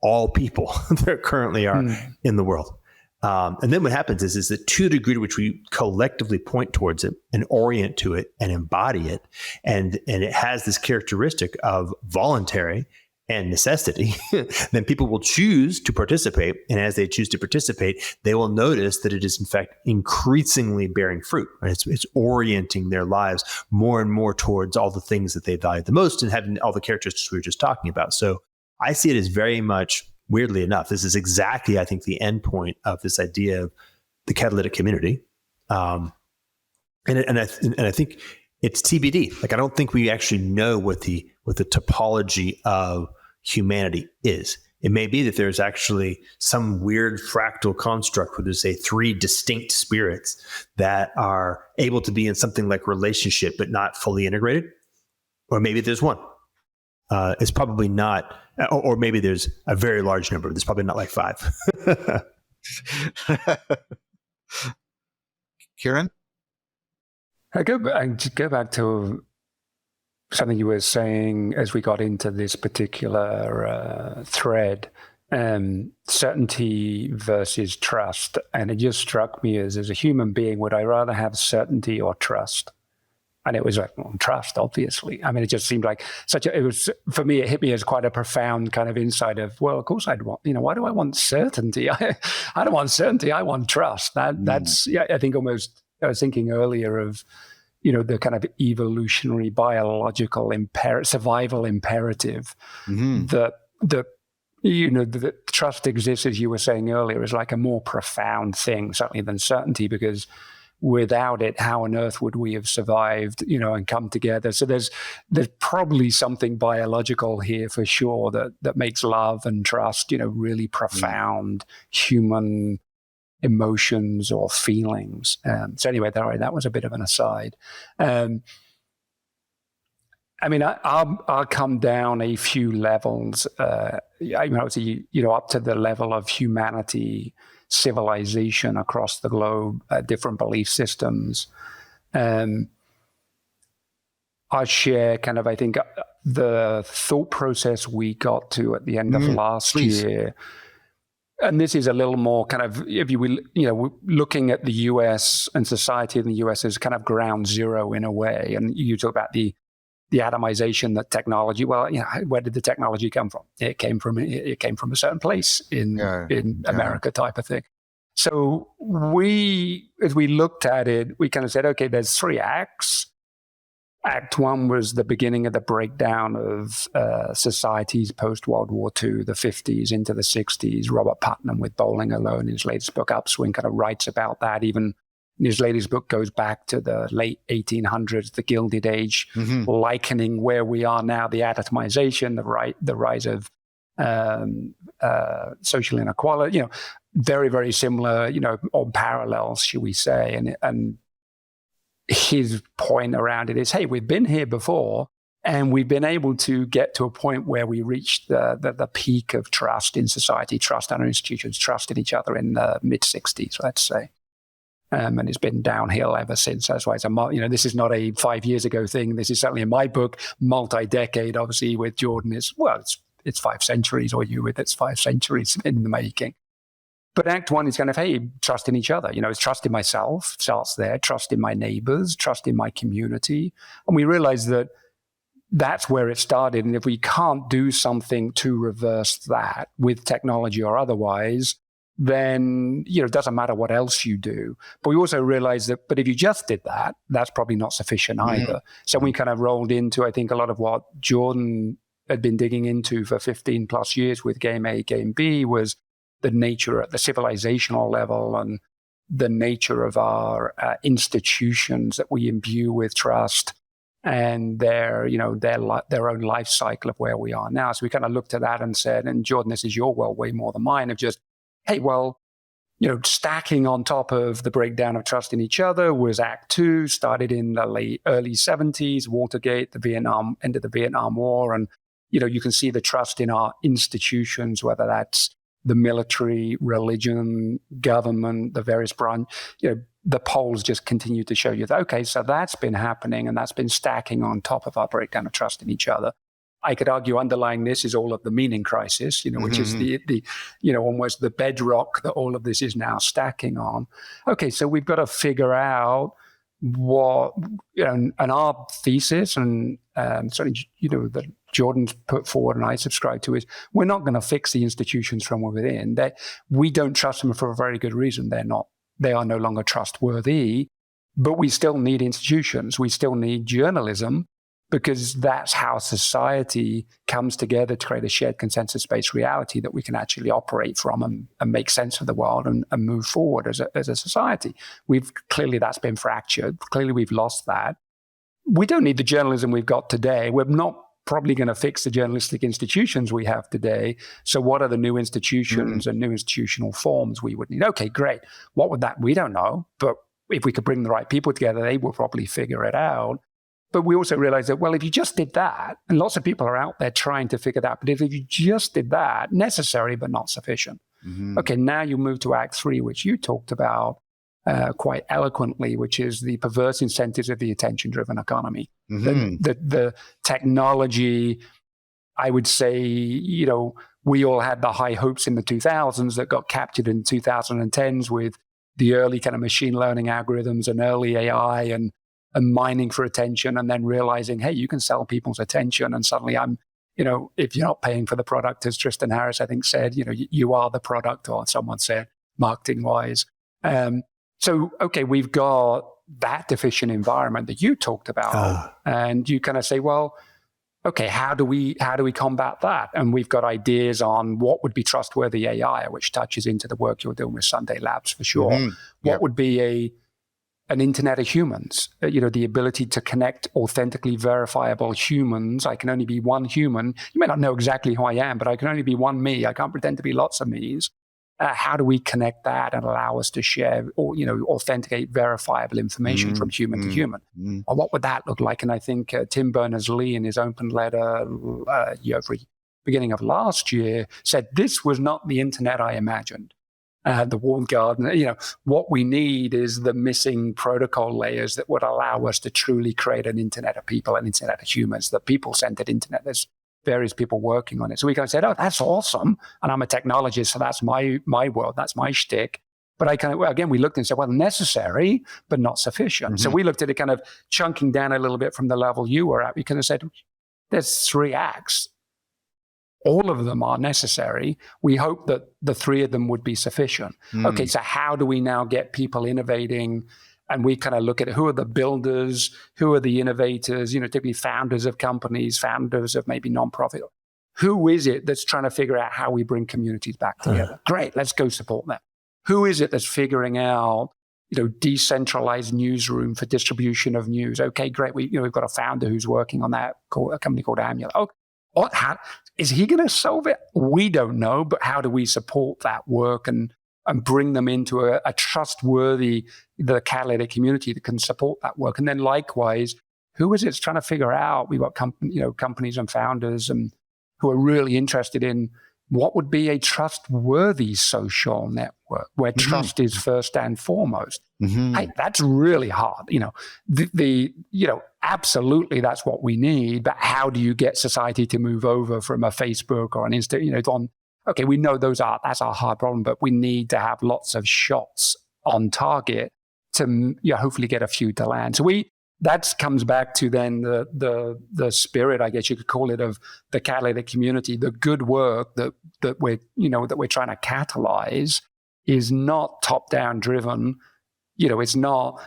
all people that currently are in the world? And then what happens is that to the degree to which we collectively point towards it and orient to it and embody it, and it has this characteristic of voluntary and necessity, then people will choose to participate. And as they choose to participate, they will notice that it is in fact increasingly bearing fruit. Right? It's orienting their lives more and more towards all the things that they value the most and having all the characteristics we were just talking about. So I see it as very much, weirdly enough, this is exactly, I think, the end point of this idea of the catalytic community. And I think it's TBD. Like, I don't think we actually know what the topology of humanity is. It may be that there's actually some weird fractal construct where there's, say, three distinct spirits that are able to be in something like relationship, but not fully integrated. Or maybe there's one. It's probably not, or maybe there's a very large number. There's probably not like 5. Kieran? I go back to something you were saying as we got into this particular thread, certainty versus trust. And it just struck me as a human being, would I rather have certainty or trust? And it was like, well, trust, obviously. I mean, it just seemed like for me, it hit me as quite a profound kind of insight of, well, of course I'd want, why do I want certainty? I don't want certainty. I want trust. That's, I think almost, I was thinking earlier of, the kind of evolutionary, biological, survival imperative that the trust exists, as you were saying earlier, is like a more profound thing, certainly than certainty, because without it, how on earth would we have survived, and come together? So there's probably something biological here for sure that makes love and trust, really profound human emotions or feelings. So anyway, that was a bit of an aside. I mean, I'll come down a few levels. Obviously, up to the level of humanity, civilization across the globe, different belief systems. I share kind of, I think, the thought process we got to at the end of last year. And this is a little more kind of, if you will, looking at the US and society in the US as kind of ground zero in a way. And you talk about the atomization, that technology. Well, where did the technology come from? It came from a certain place in America, type of thing. So as we looked at it, we kind of said, okay, there's 3 acts. Act 1 was the beginning of the breakdown of societies post-World War II, the 50s into the 60s. Robert Putnam, with Bowling Alone, in his latest book, Upswing, kind of writes about that. Even his latest book goes back to the late 1800s, the Gilded Age, likening where we are now, the atomization, the rise of social inequality, very, very similar, or parallels, should we say. And his point around it is, hey, we've been here before, and we've been able to get to a point where we reached the peak of trust in society, trust in our institutions, trust in each other in the mid-60s, let's say. And it's been downhill ever since. That's why this is not a 5 years ago thing. This is certainly, in my book, multi-decade. Obviously, with Jordan, it's 5 centuries, or you with it's 5 centuries in the making. But Act 1 is kind of, hey, trust in each other. It's trust in myself, starts there, trust in my neighbors, trust in my community. And we realize that that's where it started. And if we can't do something to reverse that with technology or otherwise, then, it doesn't matter what else you do. But we also realized that, but if you just did that, that's probably not sufficient either. So we kind of rolled into, I think, a lot of what Jordan had been digging into for 15 plus years with Game A, Game B, was the nature at the civilizational level and the nature of our institutions that we imbue with trust, and their own life cycle of where we are now. So we kind of looked at that and said, and Jordan, this is your world way more than mine, of just, hey, well, stacking on top of the breakdown of trust in each other was Act 2, started in the early 70s, Watergate, the end of the Vietnam War. And, you can see the trust in our institutions, whether that's the military, religion, government, the various branch, the polls just continue to show you that, okay, so that's been happening, and that's been stacking on top of our breakdown of trust in each other. I could argue underlying this is all of the meaning crisis, which is the almost the bedrock that all of this is now stacking on. Okay, so we've got to figure out what, and our thesis, and certainly, that Jordan's put forward and I subscribe to, is we're not going to fix the institutions from within. We don't trust them for a very good reason. They are no longer trustworthy, but we still need institutions. We still need journalism, because that's how society comes together to create a shared consensus-based reality that we can actually operate from and make sense of the world and move forward as a society. Clearly that's been fractured. Clearly we've lost that. We don't need the journalism we've got today. We're not probably going to fix the journalistic institutions we have today. So what are the new institutions and new institutional forms we would need? Okay, great. What would that? We don't know. But if we could bring the right people together, they will probably figure it out. But we also realize that, well, if you just did that, and lots of people are out there trying to figure that out, but if you just did that, necessary but not sufficient. Okay, now you move to Act 3, which you talked about quite eloquently, which is the perverse incentives of the attention-driven economy. The technology, I would say, we all had the high hopes in the 2000s that got captured in the 2010s with the early kind of machine learning algorithms and early AI and and mining for attention, and then realizing, hey, you can sell people's attention, and suddenly I'm, if you're not paying for the product, as Tristan Harris, I think, said, you are the product, or someone said, marketing-wise. So, okay, we've got that deficient environment that you talked about, and you kind of say, well, okay, how do we combat that? And we've got ideas on what would be trustworthy AI, which touches into the work you're doing with Sunday Labs for sure. Mm-hmm. What would be an internet of humans? The ability to connect authentically verifiable humans. I can only be one human. You may not know exactly who I am, but I can only be one me. I can't pretend to be lots of me's. How do we connect that and allow us to share or, authenticate verifiable information from human to human? Or what would that look like? And I think Tim Berners-Lee in his open letter beginning of last year said, this was not the internet I imagined. The walled garden, what we need is the missing protocol layers that would allow us to truly create an internet of people, an internet of humans, the people-centered internet. There's various people working on it. So we kind of said, oh, that's awesome. And I'm a technologist, so that's my world, that's my shtick. But we looked and said, well, necessary, but not sufficient. So we looked at it kind of chunking down a little bit from the level you were at. We kind of said, there's 3 acts. All of them are necessary. We hope that the 3 of them would be sufficient. Okay, so how do we now get people innovating? And we kind of look at who are the builders, who are the innovators, typically founders of companies, founders of maybe nonprofit. Who is it that's trying to figure out how we bring communities back together? Great, let's go support them. Who is it that's figuring out, decentralized newsroom for distribution of news? Okay, great. We've got a founder who's working on that, a company called Amulet. Oh, how is he going to solve it? We don't know, but how do we support that work and bring them into a trustworthy, the catalytic community that can support that work? And then likewise, who is it that's trying to figure out? We've got companies and founders who are really interested in what would be a trustworthy social network where trust is first and foremost. Hey, that's really hard. Absolutely that's what we need. But how do you get society to move over from a Facebook or an Insta, okay, we know that's our hard problem, but we need to have lots of shots on target to hopefully get a few to land. So that comes back to then the spirit, I guess you could call it, of the catalytic community. The good work that we're trying to catalyze is not top-down driven. It's not,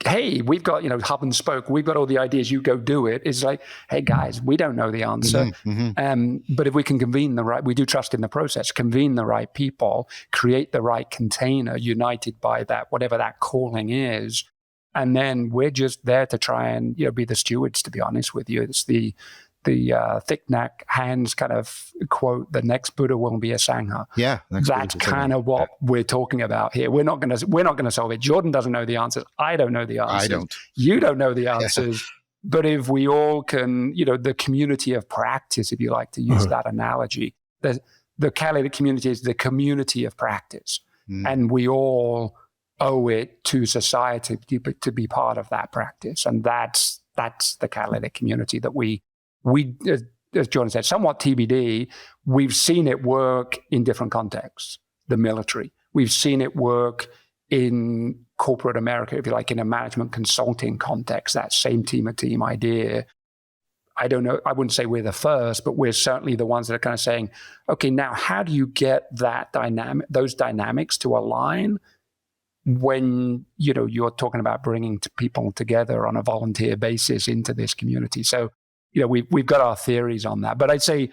hey, we've got, hub and spoke, we've got all the ideas, you go do it. It's like, hey guys, we don't know the answer. But if we can we do trust in the process, convene the right people, create the right container, united by that, whatever that calling is. And then we're just there to try and, be the stewards, to be honest with you. It's the thick neck hands kind of quote, the next Buddha will be a Sangha. Yeah. That's kind of what we're talking about here. We're not going to solve it. Jordan doesn't know the answers. I don't know the answers. I don't. You don't know the answers. But if we all can, the community of practice, if you like to use that analogy, the catalytic community is the community of practice. And we all owe it to society to be part of that practice. And that's the catalytic community that we, as Jordan said, somewhat TBD. We've seen it work in different contexts. The military. We've seen it work in corporate America, if you like, in a management consulting context, that same team of team idea. I don't know, I wouldn't say we're the first, but we're certainly the ones that are kind of saying, okay, now how do you get those dynamics to align when you're talking about bringing people together on a volunteer basis into this community? So we've got our theories on that, but I'd say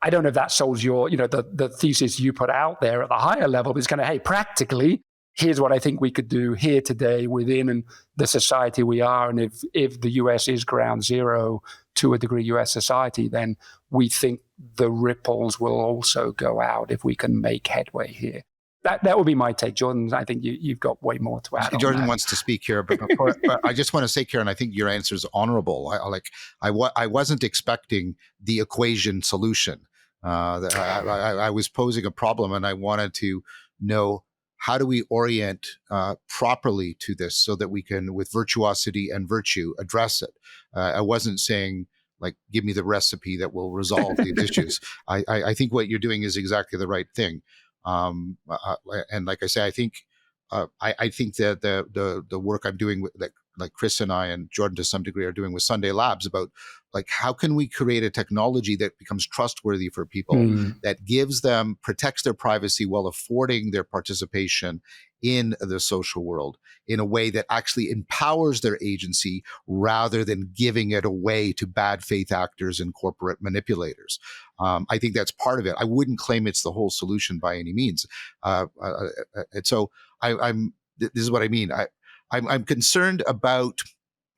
I don't know if that solves your the thesis you put out there at the higher level. Is kind of, hey, practically, here's what I think we could do here today within the society we are, and if the US is ground zero to a degree US society, then we think the ripples will also go out if we can make headway here. That would be my take. Jordan, I think you've got way more to add. Jordan wants to speak here, but I just want to say, Kieran, I think your answer is honorable. I wasn't expecting the equation solution. I was posing a problem, and I wanted to know, how do we orient properly to this so that we can, with virtuosity and virtue, address it? I wasn't saying, like, give me the recipe that will resolve these issues. I think what you're doing is exactly the right thing. And like I say, I think that the work I'm doing with, like, like Chris and I and Jordan to some degree are doing with Sunday Labs about like how can we create a technology that becomes trustworthy for people, that gives them, protects their privacy while affording their participation in the social world in a way that actually empowers their agency rather than giving it away to bad faith actors and corporate manipulators. I think that's part of it. I wouldn't claim it's the whole solution by any means. And so this is what I mean. I'm concerned about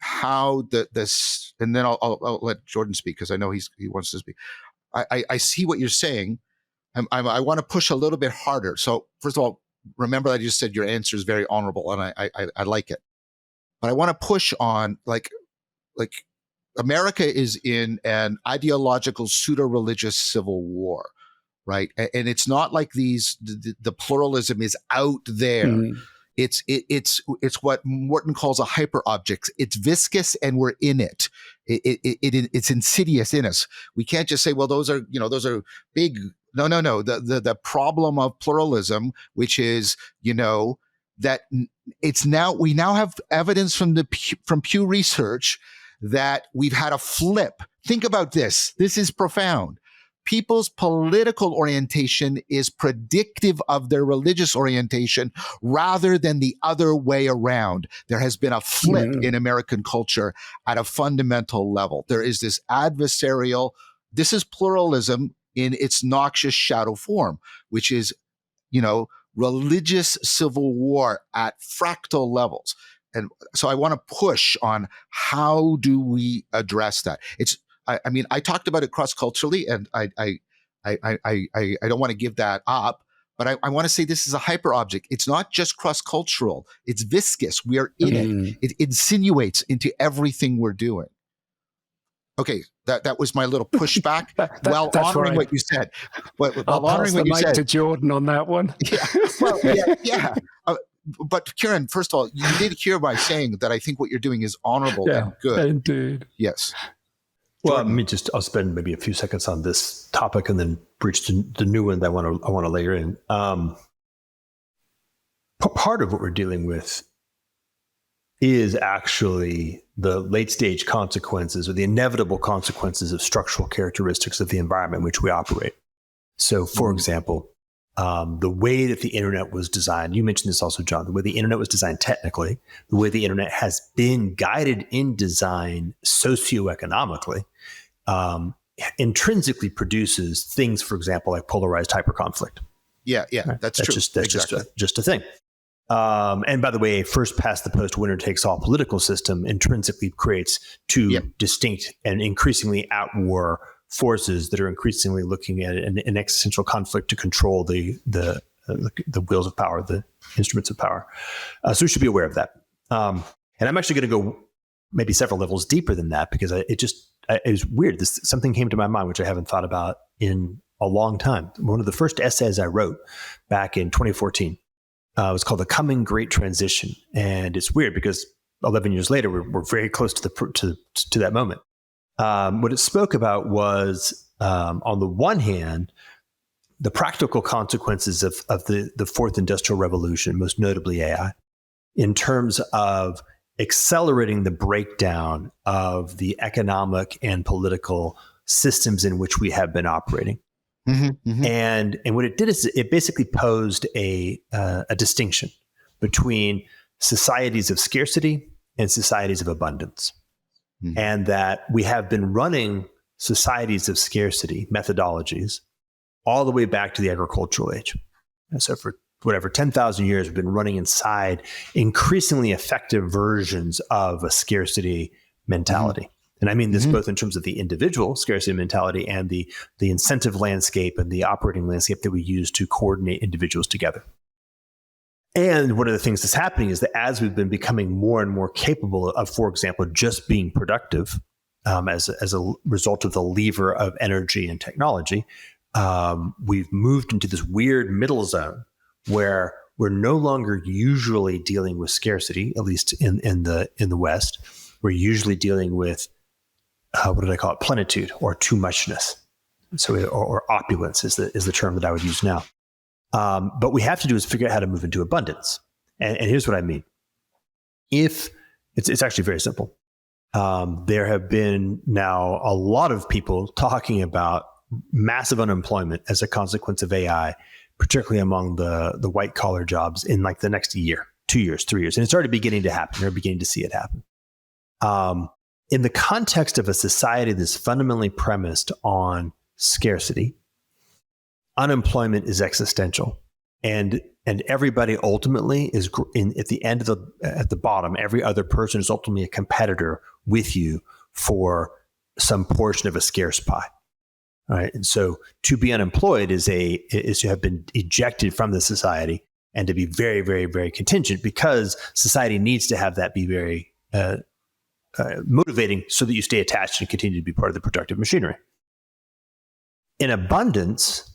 how this, and then I'll let Jordan speak because I know he wants to speak. I see what you're saying. I want to push a little bit harder. So first of all, remember that I just said your answer is very honorable, and I like it. But I want to push on like America is in an ideological pseudo-religious civil war, right? And it's not like the pluralism is out there. It's what Morton calls a hyper object. It's viscous and we're in it. It's insidious in us. We can't just say, well, those are big. No. The problem of pluralism, which is, that we now have evidence from Pew Research that we've had a flip. Think about this. This is profound. People's political orientation is predictive of their religious orientation rather than the other way around. There has been a flip in American culture at a fundamental level. There is this adversarial, this is pluralism in its noxious shadow form, which is, religious civil war at fractal levels. And so I want to push on how do we address that? I talked about it cross-culturally, and I don't want to give that up, but I want to say this is a hyper object. It's not just cross-cultural. It's viscous. We are in it. It insinuates into everything we're doing. Okay, that was my little pushback. While honoring what you said. I'll pass the mic to Jordan on that one. Yeah. But Kieran, first of all, you did hear by saying that I think what you're doing is honorable and good. Indeed. Yes. Well, I'll spend maybe a few seconds on this topic and then breach the new one that I want to layer in. Part of what we're dealing with is actually the late stage consequences or the inevitable consequences of structural characteristics of the environment in which we operate. So, for example, the way that the internet was designed, you mentioned this also, John, the way the internet was designed technically, the way the internet has been guided in design socioeconomically, intrinsically produces things, for example, like polarized hyperconflict. Yeah, right? That's true. Just a thing. And by the way, a first past the post winner takes all political system intrinsically creates two distinct and increasingly at war forces that are increasingly looking at an existential conflict to control the wheels of power, the instruments of power. So we should be aware of that. And I'm actually going to go maybe several levels deeper than that because it was weird. Something came to my mind, which I haven't thought about in a long time. One of the first essays I wrote back in 2014 was called The Coming Great Transition. And it's weird because 11 years later, we're very close to that moment. What it spoke about was, on the one hand, the practical consequences of the fourth industrial revolution, most notably AI, in terms of accelerating the breakdown of the economic and political systems in which we have been operating. And what it did is it basically posed a distinction between societies of scarcity and societies of abundance. And that we have been running societies of scarcity methodologies all the way back to the agricultural age. And so for 10,000 years, we've been running inside increasingly effective versions of a scarcity mentality. And I mean this both in terms of the individual scarcity mentality and the incentive landscape and the operating landscape that we use to coordinate individuals together. And one of the things that's happening is that as we've been becoming more and more capable of, for example, just being productive as a result of the lever of energy and technology, we've moved into this weird middle zone where we're no longer usually dealing with scarcity, at least in the West. We're usually dealing with what did I call it? Plenitude or too muchness. So, or opulence is the term that I would use now. But what we have to do is figure out how to move into abundance. And here's what I mean. If It's actually very simple. There have been now a lot of people talking about massive unemployment as a consequence of AI, particularly among the white collar jobs in like the next year, 2 years, 3 years. And it's already beginning to happen. They're beginning to see it happen. In the context of a society that's fundamentally premised on scarcity, unemployment is existential. And everybody ultimately is at the bottom, every other person is ultimately a competitor with you for some portion of a scarce pie. All right. And so to be unemployed is to have been ejected from the society and to be very, very, very contingent, because society needs to have that be very motivating so that you stay attached and continue to be part of the productive machinery. In abundance,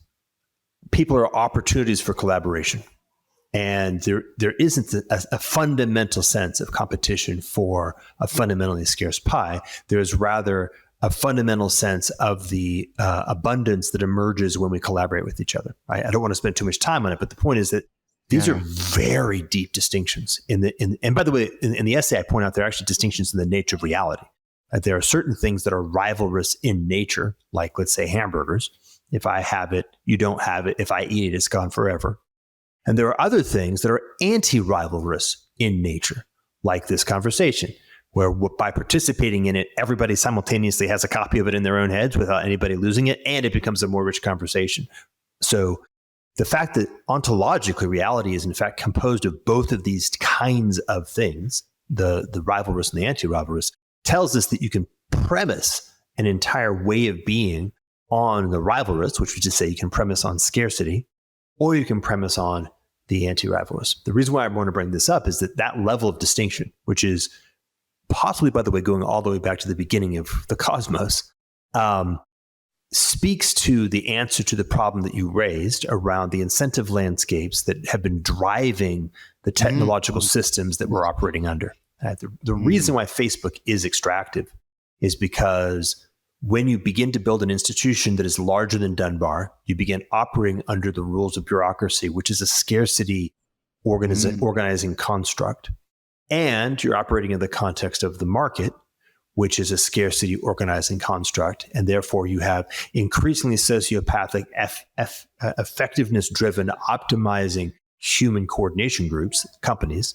people are opportunities for collaboration. And there isn't a fundamental sense of competition for a fundamentally scarce pie. There is rather a fundamental sense of the abundance that emerges when we collaborate with each other. Right? I don't want to spend too much time on it, but the point is that these are very deep distinctions. And by the way, in the essay, I point out there are actually distinctions in the nature of reality. There are certain things that are rivalrous in nature, like let's say hamburgers. If I have it, you don't have it. If I eat it, it's gone forever. And there are other things that are anti-rivalrous in nature, like this conversation, where by participating in it, everybody simultaneously has a copy of it in their own heads without anybody losing it, and it becomes a more rich conversation. So the fact that ontologically reality is in fact composed of both of these kinds of things, the rivalrous and the anti-rivalrous, tells us that you can premise an entire way of being on the rivalrous, which would just say you can premise on scarcity, or you can premise on the anti-rivalrous. The reason why I want to bring this up is that level of distinction, which is possibly, by the way, going all the way back to the beginning of the cosmos, speaks to the answer to the problem that you raised around the incentive landscapes that have been driving the technological systems that we're operating under. The reason why Facebook is extractive is because when you begin to build an institution that is larger than Dunbar, you begin operating under the rules of bureaucracy, which is a scarcity organizing construct. And you're operating in the context of the market, which is a scarcity organizing construct. And therefore, you have increasingly sociopathic, effectiveness-driven, optimizing human coordination groups, companies,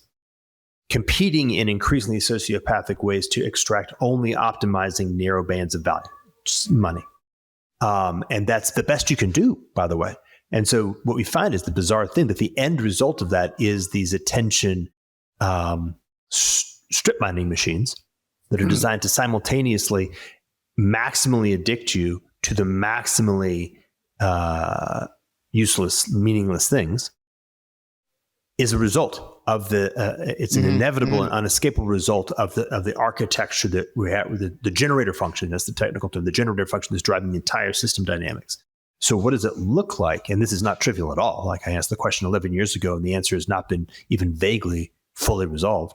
competing in increasingly sociopathic ways to extract only optimizing narrow bands of value, just money. And that's the best you can do, by the way. And so what we find is the bizarre thing that the end result of that is these attention strip mining machines that are designed to simultaneously maximally addict you to the maximally useless, meaningless things, is a result of it's an inevitable and unescapable result of the architecture that we have, the generator function. That's the technical term. The generator function is driving the entire system dynamics. So what does it look like? And this is not trivial at all. Like I asked the question 11 years ago, and the answer has not been even vaguely fully resolved.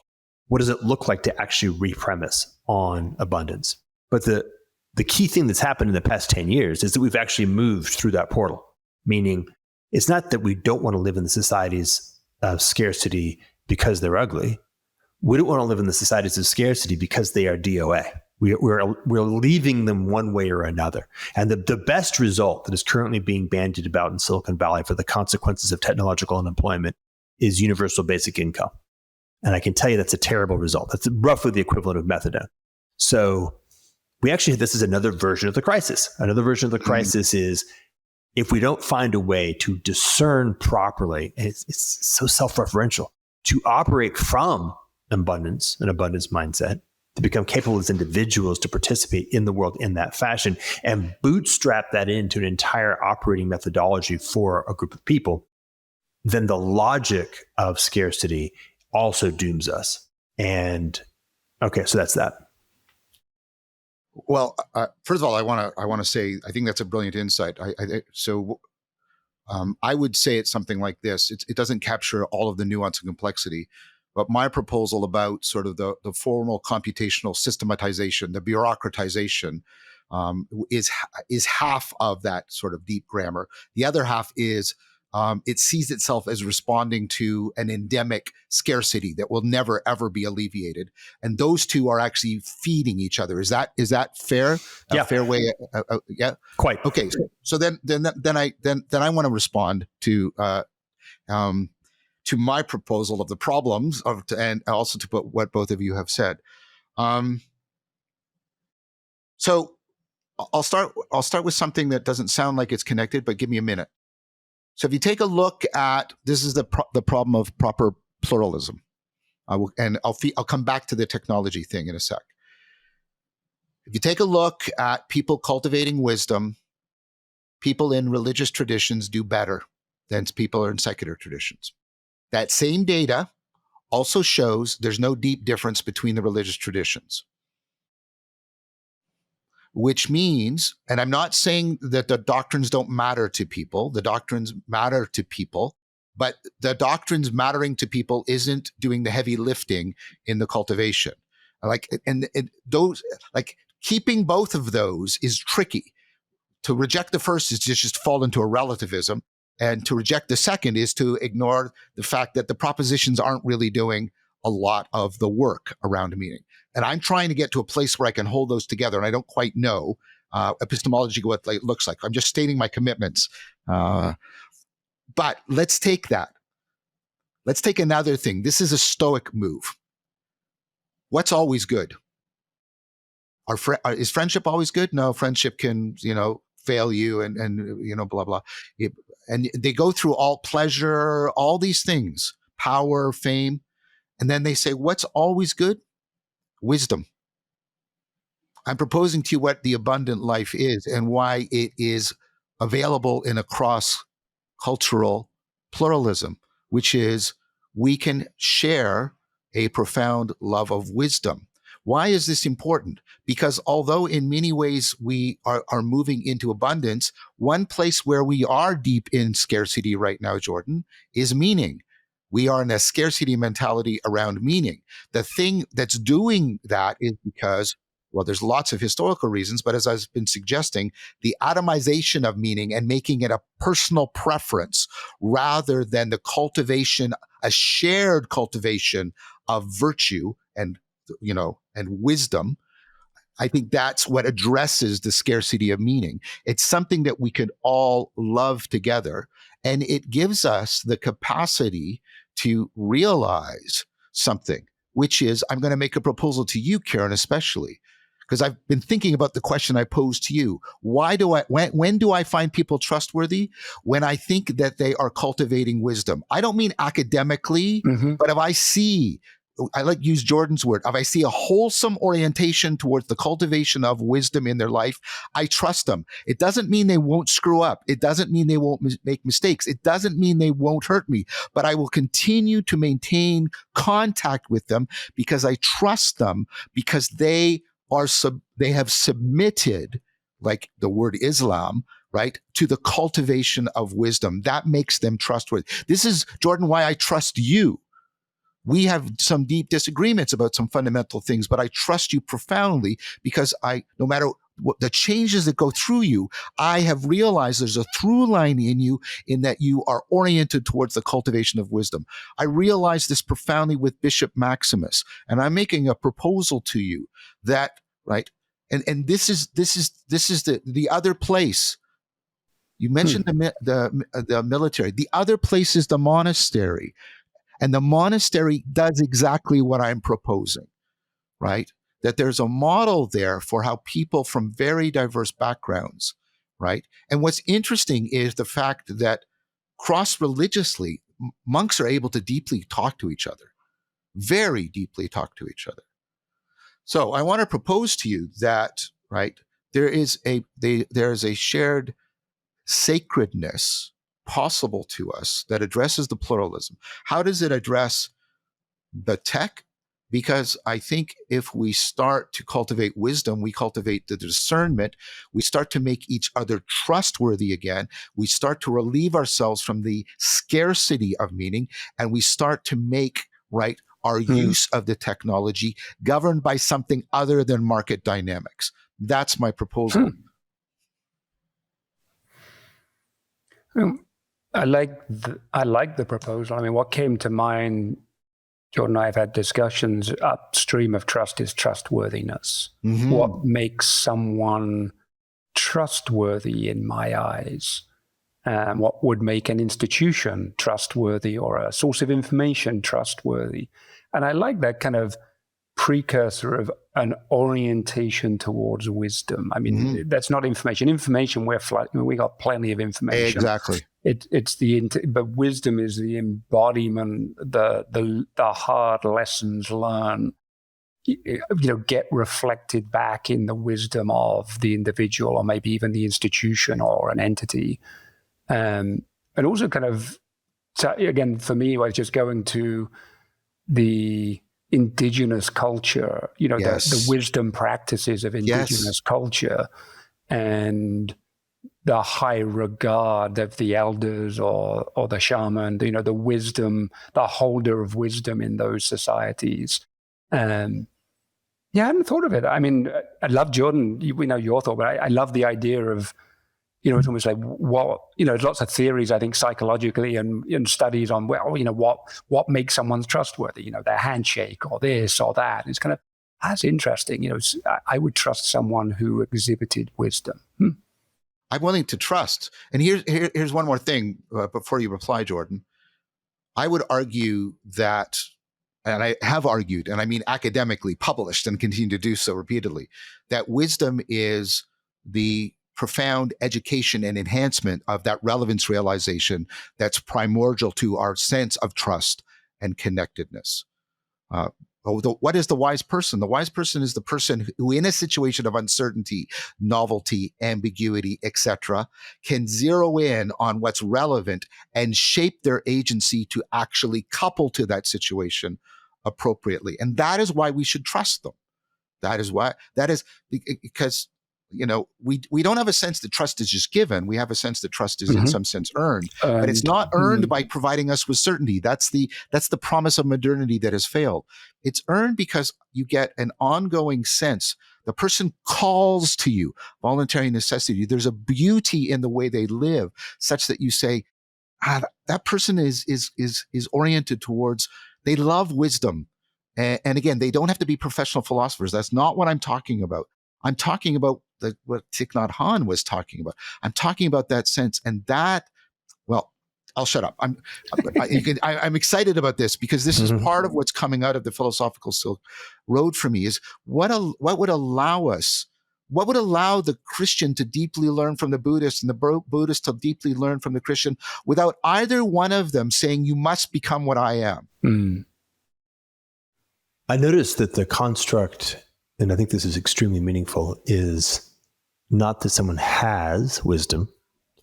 What does it look like to actually repremise on abundance? But the key thing that's happened in the past 10 years is that we've actually moved through that portal, meaning it's not that we don't want to live in the societies of scarcity because they're ugly. We don't want to live in the societies of scarcity because they are DOA. We're leaving them one way or another. And the best result that is currently being bandied about in Silicon Valley for the consequences of technological unemployment is universal basic income. And I can tell you that's a terrible result. That's roughly the equivalent of methadone. So this is another version of the crisis. Another version of the crisis is if we don't find a way to discern properly, it's so self-referential, to operate from an abundance mindset, to become capable as individuals to participate in the world in that fashion and bootstrap that into an entire operating methodology for a group of people, then the logic of scarcity also dooms us. And okay, so that's that. Well, first of all, I want to say I think that's a brilliant insight. I would say it's something like this. It doesn't capture all of the nuance and complexity, but my proposal about sort of the formal computational systematization, the bureaucratization, is half of that sort of deep grammar. The other half is it sees itself as responding to an endemic scarcity that will never ever be alleviated, and those two are actually feeding each other. Is that fair? Yeah. A fair way? Yeah. Quite. Okay. So then I want to respond to my proposal of the problems and also to what both of you have said. So I'll start with something that doesn't sound like it's connected, but give me a minute. So if you take a look at, this is the problem of proper pluralism. I'll come back to the technology thing in a sec. If you take a look at people cultivating wisdom, people in religious traditions do better than people in secular traditions. That same data also shows there's no deep difference between the religious traditions. Which means, and I'm not saying that the doctrines don't matter to people, the doctrines matter to people, but the doctrines mattering to people isn't doing the heavy lifting in the cultivation. Keeping both of those is tricky. To reject the first is to just fall into a relativism, and to reject the second is to ignore the fact that the propositions aren't really doing a lot of the work around meaning. And I'm trying to get to a place where I can hold those together, and I don't quite know epistemology what it looks like. I'm just stating my commitments. But let's take that. Let's take another thing. This is a Stoic move. What's always good? Is friendship always good? No, friendship can, fail you and blah, blah. And they go through all pleasure, all these things, power, fame. And then they say, what's always good? Wisdom. I'm proposing to you what the abundant life is and why it is available in a cross-cultural pluralism, which is we can share a profound love of wisdom. Why is this important? Because although in many ways we are moving into abundance, one place where we are deep in scarcity right now, Jordan, is meaning. We are in a scarcity mentality around meaning. The thing that's doing that is because, well, there's lots of historical reasons, but as I've been suggesting, the atomization of meaning and making it a personal preference rather than the cultivation, a shared cultivation of virtue and wisdom. I think that's what addresses the scarcity of meaning. It's something that we could all love together, and it gives us the capacity to realize something, which is, I'm going to make a proposal to you, Keiron, especially, because I've been thinking about the question I posed to you. When do I find people trustworthy? When I think that they are cultivating wisdom. I don't mean academically, but if I like use Jordan's word. If I see a wholesome orientation towards the cultivation of wisdom in their life, I trust them. It doesn't mean they won't screw up. It doesn't mean they won't make mistakes. It doesn't mean they won't hurt me, but I will continue to maintain contact with them because I trust them, because they have submitted, like the word Islam, right, to the cultivation of wisdom. That makes them trustworthy. This is, Jordan, why I trust you. We have some deep disagreements about some fundamental things, but I trust you profoundly because no matter what the changes that go through you, I have realized there's a through line in you in that you are oriented towards the cultivation of wisdom. I realized this profoundly with Bishop Maximus, and I'm making a proposal to you that, right, and this is the other place. You mentioned the military. The other place is the monastery. And the monastery does exactly what I'm proposing, right? That there's a model there for how people from very diverse backgrounds, right? And what's interesting is the fact that cross-religiously, monks are able to deeply talk to each other, very deeply talk to each other. So I want to propose to you that, right, there is a shared sacredness possible to us that addresses the pluralism. How does it address the tech? Because I think if we start to cultivate wisdom, we cultivate the discernment, we start to make each other trustworthy again, we start to relieve ourselves from the scarcity of meaning, and we start to make, right, our use of the technology governed by something other than market dynamics. That's my proposal. I like the proposal. I mean, what came to mind, Jordan and I have had discussions upstream of trust is trustworthiness. Mm-hmm. What makes someone trustworthy in my eyes? What would make an institution trustworthy or a source of information trustworthy? And I like that kind of precursor of an orientation towards wisdom. I mean, that's not information. Information, we got plenty of information. Exactly. But wisdom is the embodiment, the hard lessons learned, get reflected back in the wisdom of the individual or maybe even the institution or an entity. And also kind of, so again, for me, I was just going to the indigenous culture, the wisdom practices of indigenous culture and the high regard of the elders or the shaman, the wisdom, the holder of wisdom in those societies. I hadn't thought of it. I mean, I love Jordan. We know your thought, but I love the idea of, it's almost like there's lots of theories, I think, psychologically and studies on, what makes someone trustworthy, their handshake or this or that. It's kind of, that's interesting. I would trust someone who exhibited wisdom. I'm willing to trust. And here's one more thing before you reply, Jordan. I would argue that, and I have argued, and I mean academically published and continue to do so repeatedly, that wisdom is the profound education and enhancement of that relevance realization that's primordial to our sense of trust and connectedness. What is the wise person? The wise person is the person who, in a situation of uncertainty, novelty, ambiguity, etc., can zero in on what's relevant and shape their agency to actually couple to that situation appropriately. And that is why we should trust them. That is because we don't have a sense that trust is just given. We have a sense that trust is in some sense earned, but it's not earned by providing us with certainty. That's the promise of modernity that has failed. It's earned because you get an ongoing sense. The person calls to you, voluntary necessity. There's a beauty in the way they live, such that you say, that person is oriented towards. They love wisdom, and again, they don't have to be professional philosophers. That's not what I'm talking about. I'm talking about what Thich Nhat Hanh was talking about. I'm talking about that sense, and that. Well, I'll shut up. I'm excited about this because this is part of what's coming out of the philosophical Silk Road for me. Is what would allow the Christian to deeply learn from the Buddhist and the Buddhist to deeply learn from the Christian without either one of them saying, "You must become what I am." I noticed that the construct, and I think this is extremely meaningful, is not that someone has wisdom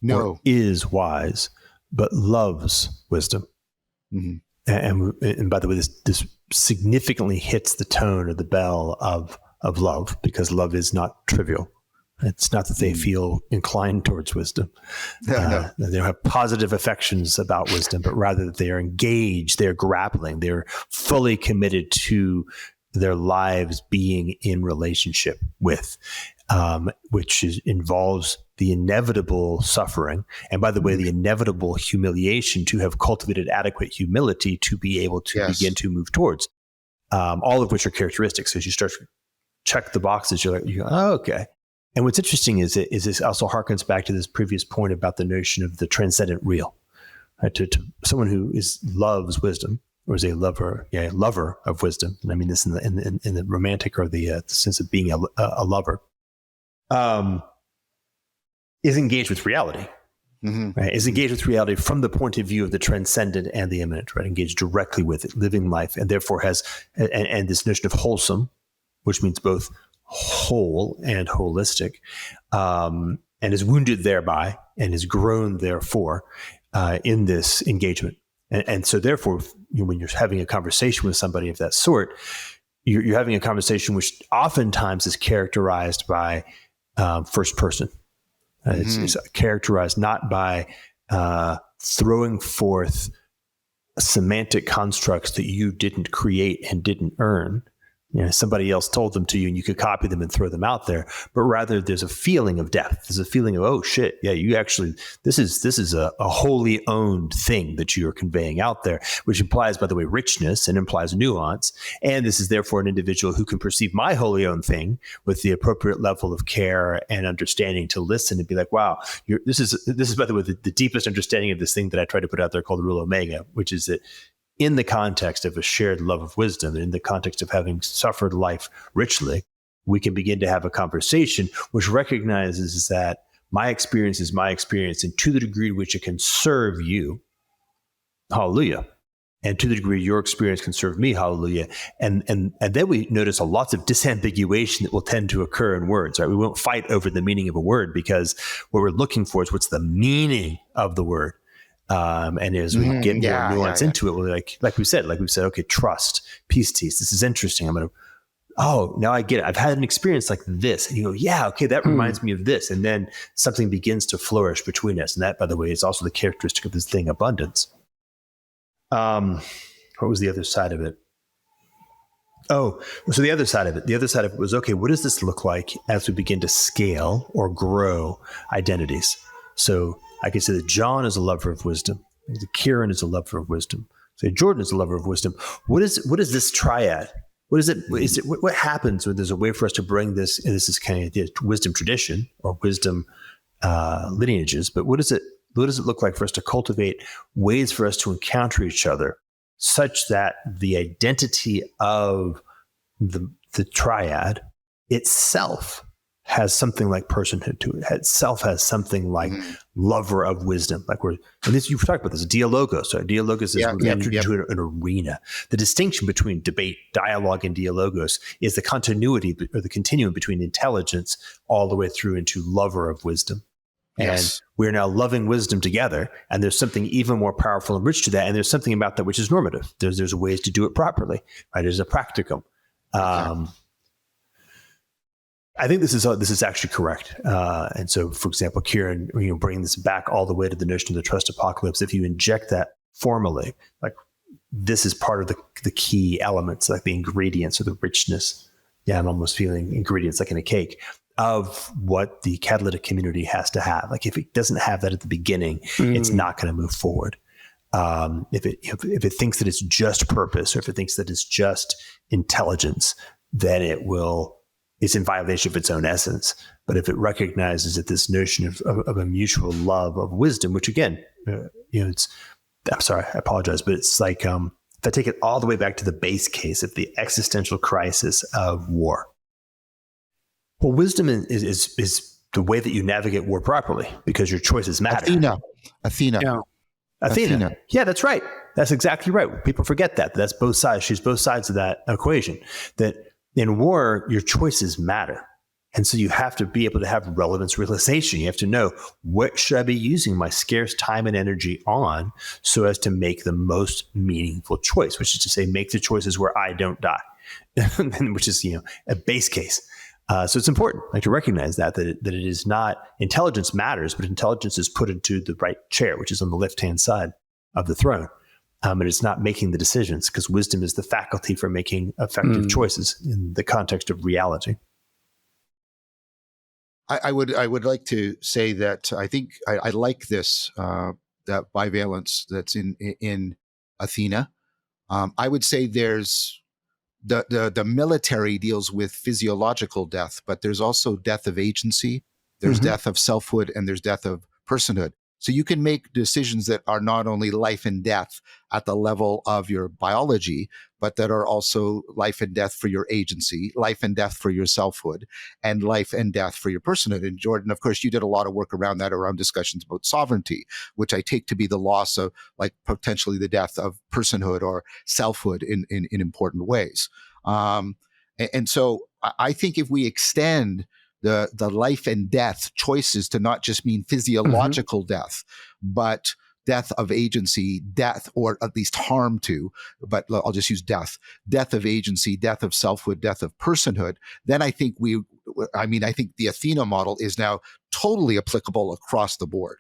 or is wise, but loves wisdom. Mm-hmm. And by the way, this significantly hits the tone or the bell of love, because love is not trivial. It's not that they feel inclined towards wisdom. They don't have positive affections about wisdom, but rather that they are engaged, they're grappling, they're fully committed to their lives being in relationship with, which involves the inevitable suffering. And by the way, the inevitable humiliation, to have cultivated adequate humility to be able to begin to move towards, all of which are characteristics. As you start to check the boxes, you go, oh, okay. And what's interesting is this also harkens back to this previous point about the notion of the transcendent real. Right? To someone who loves wisdom, or is a lover of wisdom, and I mean this in the romantic or the sense of being a lover, is engaged with reality. Mm-hmm. Right? Is engaged with reality from the point of view of the transcendent and the immanent, right? Engaged directly with it, living life, and therefore has and this notion of wholesome, which means both whole and holistic, and is wounded thereby and is grown therefore in this engagement. And so therefore, when you're having a conversation with somebody of that sort, you're having a conversation which oftentimes is characterized by first person. It's characterized not by throwing forth semantic constructs that you didn't create and didn't earn, somebody else told them to you and you could copy them and throw them out there, but rather there's a feeling of depth. There's a feeling of, oh shit, yeah, you actually, this is a wholly owned thing that you are conveying out there, which implies, by the way, richness and implies nuance. And this is therefore an individual who can perceive my wholly owned thing with the appropriate level of care and understanding to listen and be like, wow, this is by the way, the deepest understanding of this thing that I try to put out there called the rule omega, which is that in the context of a shared love of wisdom, and in the context of having suffered life richly, we can begin to have a conversation which recognizes that my experience is my experience, and to the degree which it can serve you, hallelujah. And to the degree your experience can serve me, hallelujah. And then we notice lots of disambiguation that will tend to occur in words, right? We won't fight over the meaning of a word, because what we're looking for is what's the meaning of the word. And as we get more nuance into it, we're like we've said, okay, trust, peace, this is interesting. Now I get it. I've had an experience like this. And you go, yeah, okay, that reminds me of this. And then something begins to flourish between us. And that, by the way, is also the characteristic of this thing, abundance. What was the other side of it? Oh, so the other side of it was, okay, what does this look like as we begin to scale or grow identities? So I can say that John is a lover of wisdom. Kieran is a lover of wisdom. Say Jordan is a lover of wisdom. What is this triad? What is it? What happens when there's a way for us to bring this? And this is kind of the wisdom tradition or wisdom lineages. But what does it look like for us to cultivate ways for us to encounter each other, such that the identity of the triad itself has something like personhood to it. Itself has something like lover of wisdom. And this, you've talked about this, dialogos. So dialogos is we've entered into an arena. The distinction between debate, dialogue, and dialogos is the continuity or the continuum between intelligence all the way through into lover of wisdom. And we're now loving wisdom together. And there's something even more powerful and rich to that. And there's something about that which is normative. There's ways to do it properly, right? There's a practicum. I think this is actually correct. And so, for example, Kieran, bringing this back all the way to the notion of the trust apocalypse, if you inject that formally, like this is part of the key elements, like the ingredients or the richness. Yeah, I'm almost feeling ingredients like in a cake of what the catalytic community has to have. Like if it doesn't have that at the beginning, it's not going to move forward. If it thinks that it's just purpose, or if it thinks that it's just intelligence, then it's in violation of its own essence. But if it recognizes that this notion of a mutual love of wisdom, which again, I'm sorry, I apologize, but it's like, if I take it all the way back to the base case of the existential crisis of war. Well, wisdom is the way that you navigate war properly, because your choices matter. Athena. Yeah. Athena. Yeah, that's right. That's exactly right. People forget that. That's both sides. She's both sides of that equation. That in war, your choices matter. And so you have to be able to have relevance realization. You have to know, what should I be using my scarce time and energy on so as to make the most meaningful choice, which is to say, make the choices where I don't die, which is, a base case. So it's important to recognize that it is not, intelligence matters, but intelligence is put into the right chair, which is on the left-hand side of the throne. And it's not making the decisions, because wisdom is the faculty for making effective choices in the context of reality. I would like to say that I think I like this, that bivalence that's in Athena. I would say there's the military deals with physiological death, but there's also death of agency, there's death of selfhood, and there's death of personhood. So you can make decisions that are not only life and death at the level of your biology, but that are also life and death for your agency, life and death for your selfhood, and life and death for your personhood. And Jordan, of course, you did a lot of work around that, around discussions about sovereignty, which I take to be the loss of, like, potentially the death of personhood or selfhood in important ways. And so I think if we extend the life and death choices to not just mean physiological death, but death of agency, death, or at least harm to, but I'll just use death of agency, death of selfhood, death of personhood, then I think I think the Athena model is now totally applicable across the board.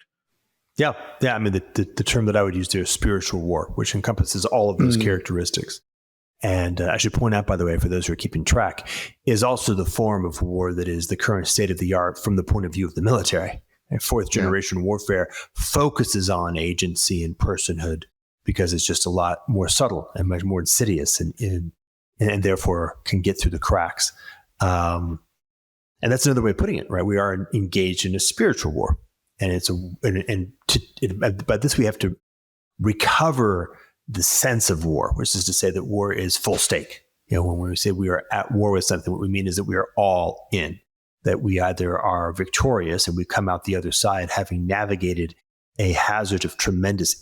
Yeah. I mean, the term that I would use there is spiritual war, which encompasses all of those characteristics. And I should point out, by the way, for those who are keeping track, is also the form of war that is the current state of the art from the point of view of the military. And fourth generation warfare focuses on agency and personhood because it's just a lot more subtle and much more insidious and therefore can get through the cracks. And that's another way of putting it, right? We are engaged in a spiritual war. And by this we have to recover the sense of war, which is to say that war is full stake. When we say we are at war with something, what we mean is that we are all in, that we either are victorious and we come out the other side having navigated a hazard of tremendous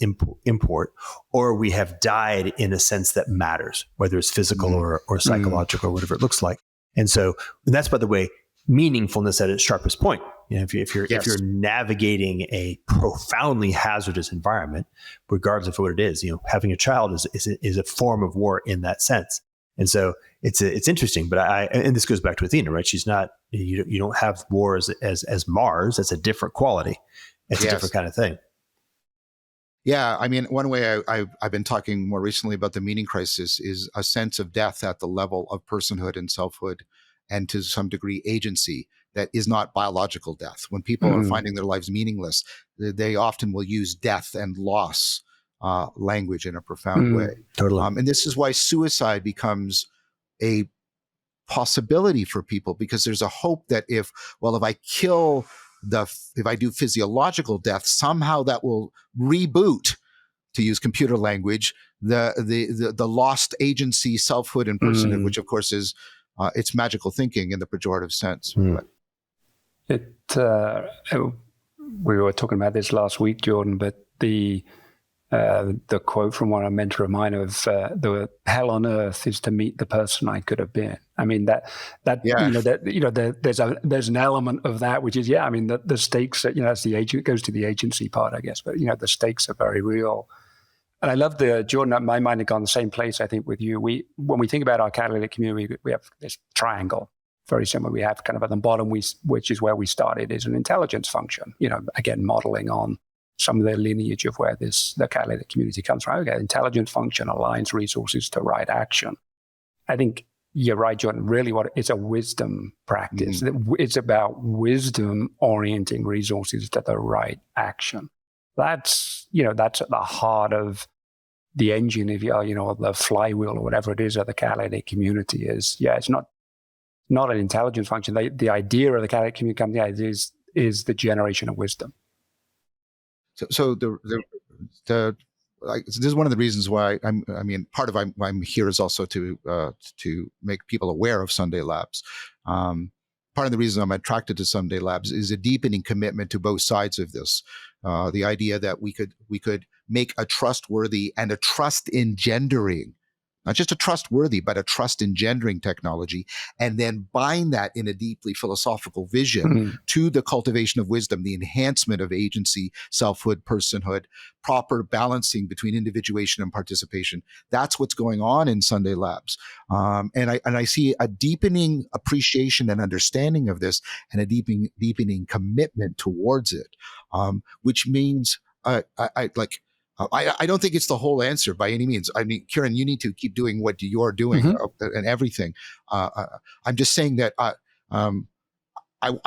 import, or we have died in a sense that matters, whether it's physical or psychological or whatever it looks like. And so that's, by the way, meaningfulness at its sharpest point. If you're navigating a profoundly hazardous environment, regardless of what it is, having a child is a form of war in that sense. And so it's interesting. But and this goes back to Athena, right? She's not, you don't have war as Mars. That's a different quality. It's a different kind of thing. Yeah, I mean, one way I've been talking more recently about the meaning crisis is a sense of death at the level of personhood and selfhood, and to some degree agency that is not biological death. When people are finding their lives meaningless, they often will use death and loss language in a profound way. Totally. And this is why suicide becomes a possibility for people, because there's a hope that if I do physiological death, somehow that will reboot, to use computer language, the lost agency, selfhood, and personhood, which of course is it's magical thinking in the pejorative sense. We were talking about this last week, Jordan, but the quote from one mentor of mine of the hell on earth is to meet the person I could have been. I mean there's an element of that which is the stakes, that's it goes to the agency part, I guess, but the stakes are very real. And I love Jordan, my mind had gone the same place, I think, with you. When we think about our catalytic community, we have this triangle, very similar. We have kind of at the bottom, which is where we started, is an intelligence function, again, modeling on some of the lineage of where the catalytic community comes from. Okay, intelligence function aligns resources to right action. I think you're right, Jordan. Really, it's a wisdom practice. It's about wisdom orienting resources to the right action. That's at the heart of the engine, if the flywheel or whatever it is of the catalytic community is. It's not an intelligence function. The idea of the catalytic community is the generation of wisdom. So this is one of the reasons why part of why I'm here is also to make people aware of Sunday Labs. Part of the reason I'm attracted to Sunday Labs is a deepening commitment to both sides of this. The idea that we could make a trustworthy and a trust engendering, not just a trustworthy, but a trust engendering technology, and then bind that in a deeply philosophical vision to the cultivation of wisdom, the enhancement of agency, selfhood, personhood, proper balancing between individuation and participation. That's what's going on in Sunday Labs. And I see a deepening appreciation and understanding of this, and a deepening commitment towards it, which means I don't think it's the whole answer by any means. I mean, Kieran, you need to keep doing what you're doing and everything. I'm just saying that I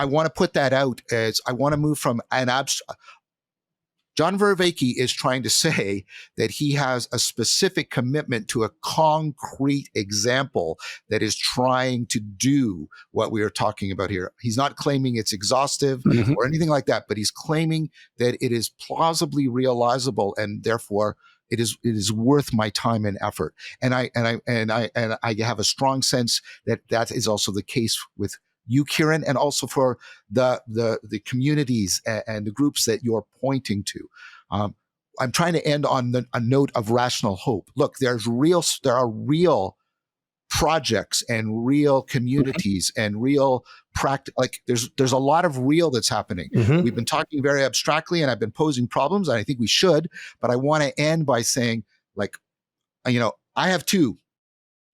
want to put that out as I want to move from an abstract. John Vervaeke is trying to say that he has a specific commitment to a concrete example that is trying to do what we are talking about here. He's not claiming it's exhaustive or anything like that, but he's claiming that it is plausibly realizable, and therefore it is worth my time and effort. And I have a strong sense that is also the case with you, Kieran, and also for the communities and the groups that you're pointing to. I'm trying to end on a note of rational hope. Look, there are real projects and real communities and real practice. Like there's a lot of real that's happening. We've been talking very abstractly, and I've been posing problems, and I think we should. But I want to end by saying, I have two.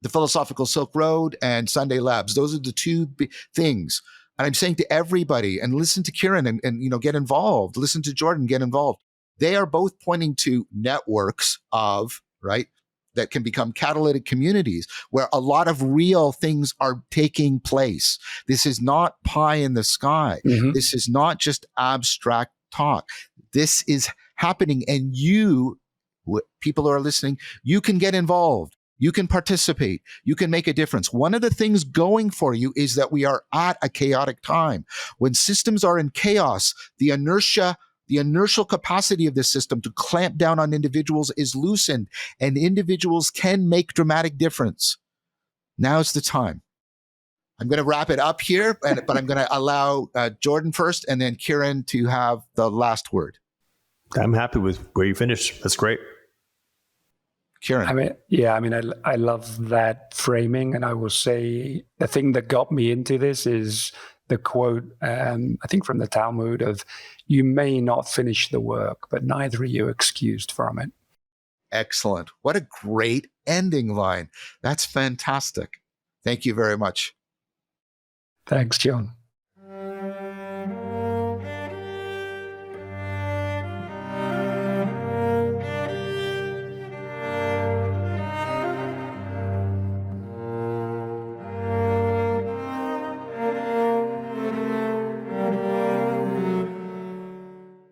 The Philosophical Silk Road and Sunday Labs. Those are the two things. And I'm saying to everybody, and listen to Kieran and get involved. Listen to Jordan, get involved. They are both pointing to networks of, right, that can become catalytic communities where a lot of real things are taking place. This is not pie in the sky. Mhm. This is not just abstract talk. This is happening, and you, people who are listening, you can get involved. You can participate. You can make a difference. One of the things going for you is that we are at a chaotic time. When systems are in chaos, the inertial capacity of the system to clamp down on individuals is loosened, and individuals can make dramatic difference. Now's the time. I'm going to wrap it up here, but I'm going to allow Jordan first and then Kieran to have the last word. I'm happy with where you finished. That's great. Kieran. I love that framing. And I will say the thing that got me into this is the quote, I think from the Talmud of, "You may not finish the work, but neither are you excused from it." Excellent. What a great ending line. That's fantastic. Thank you very much. Thanks, John.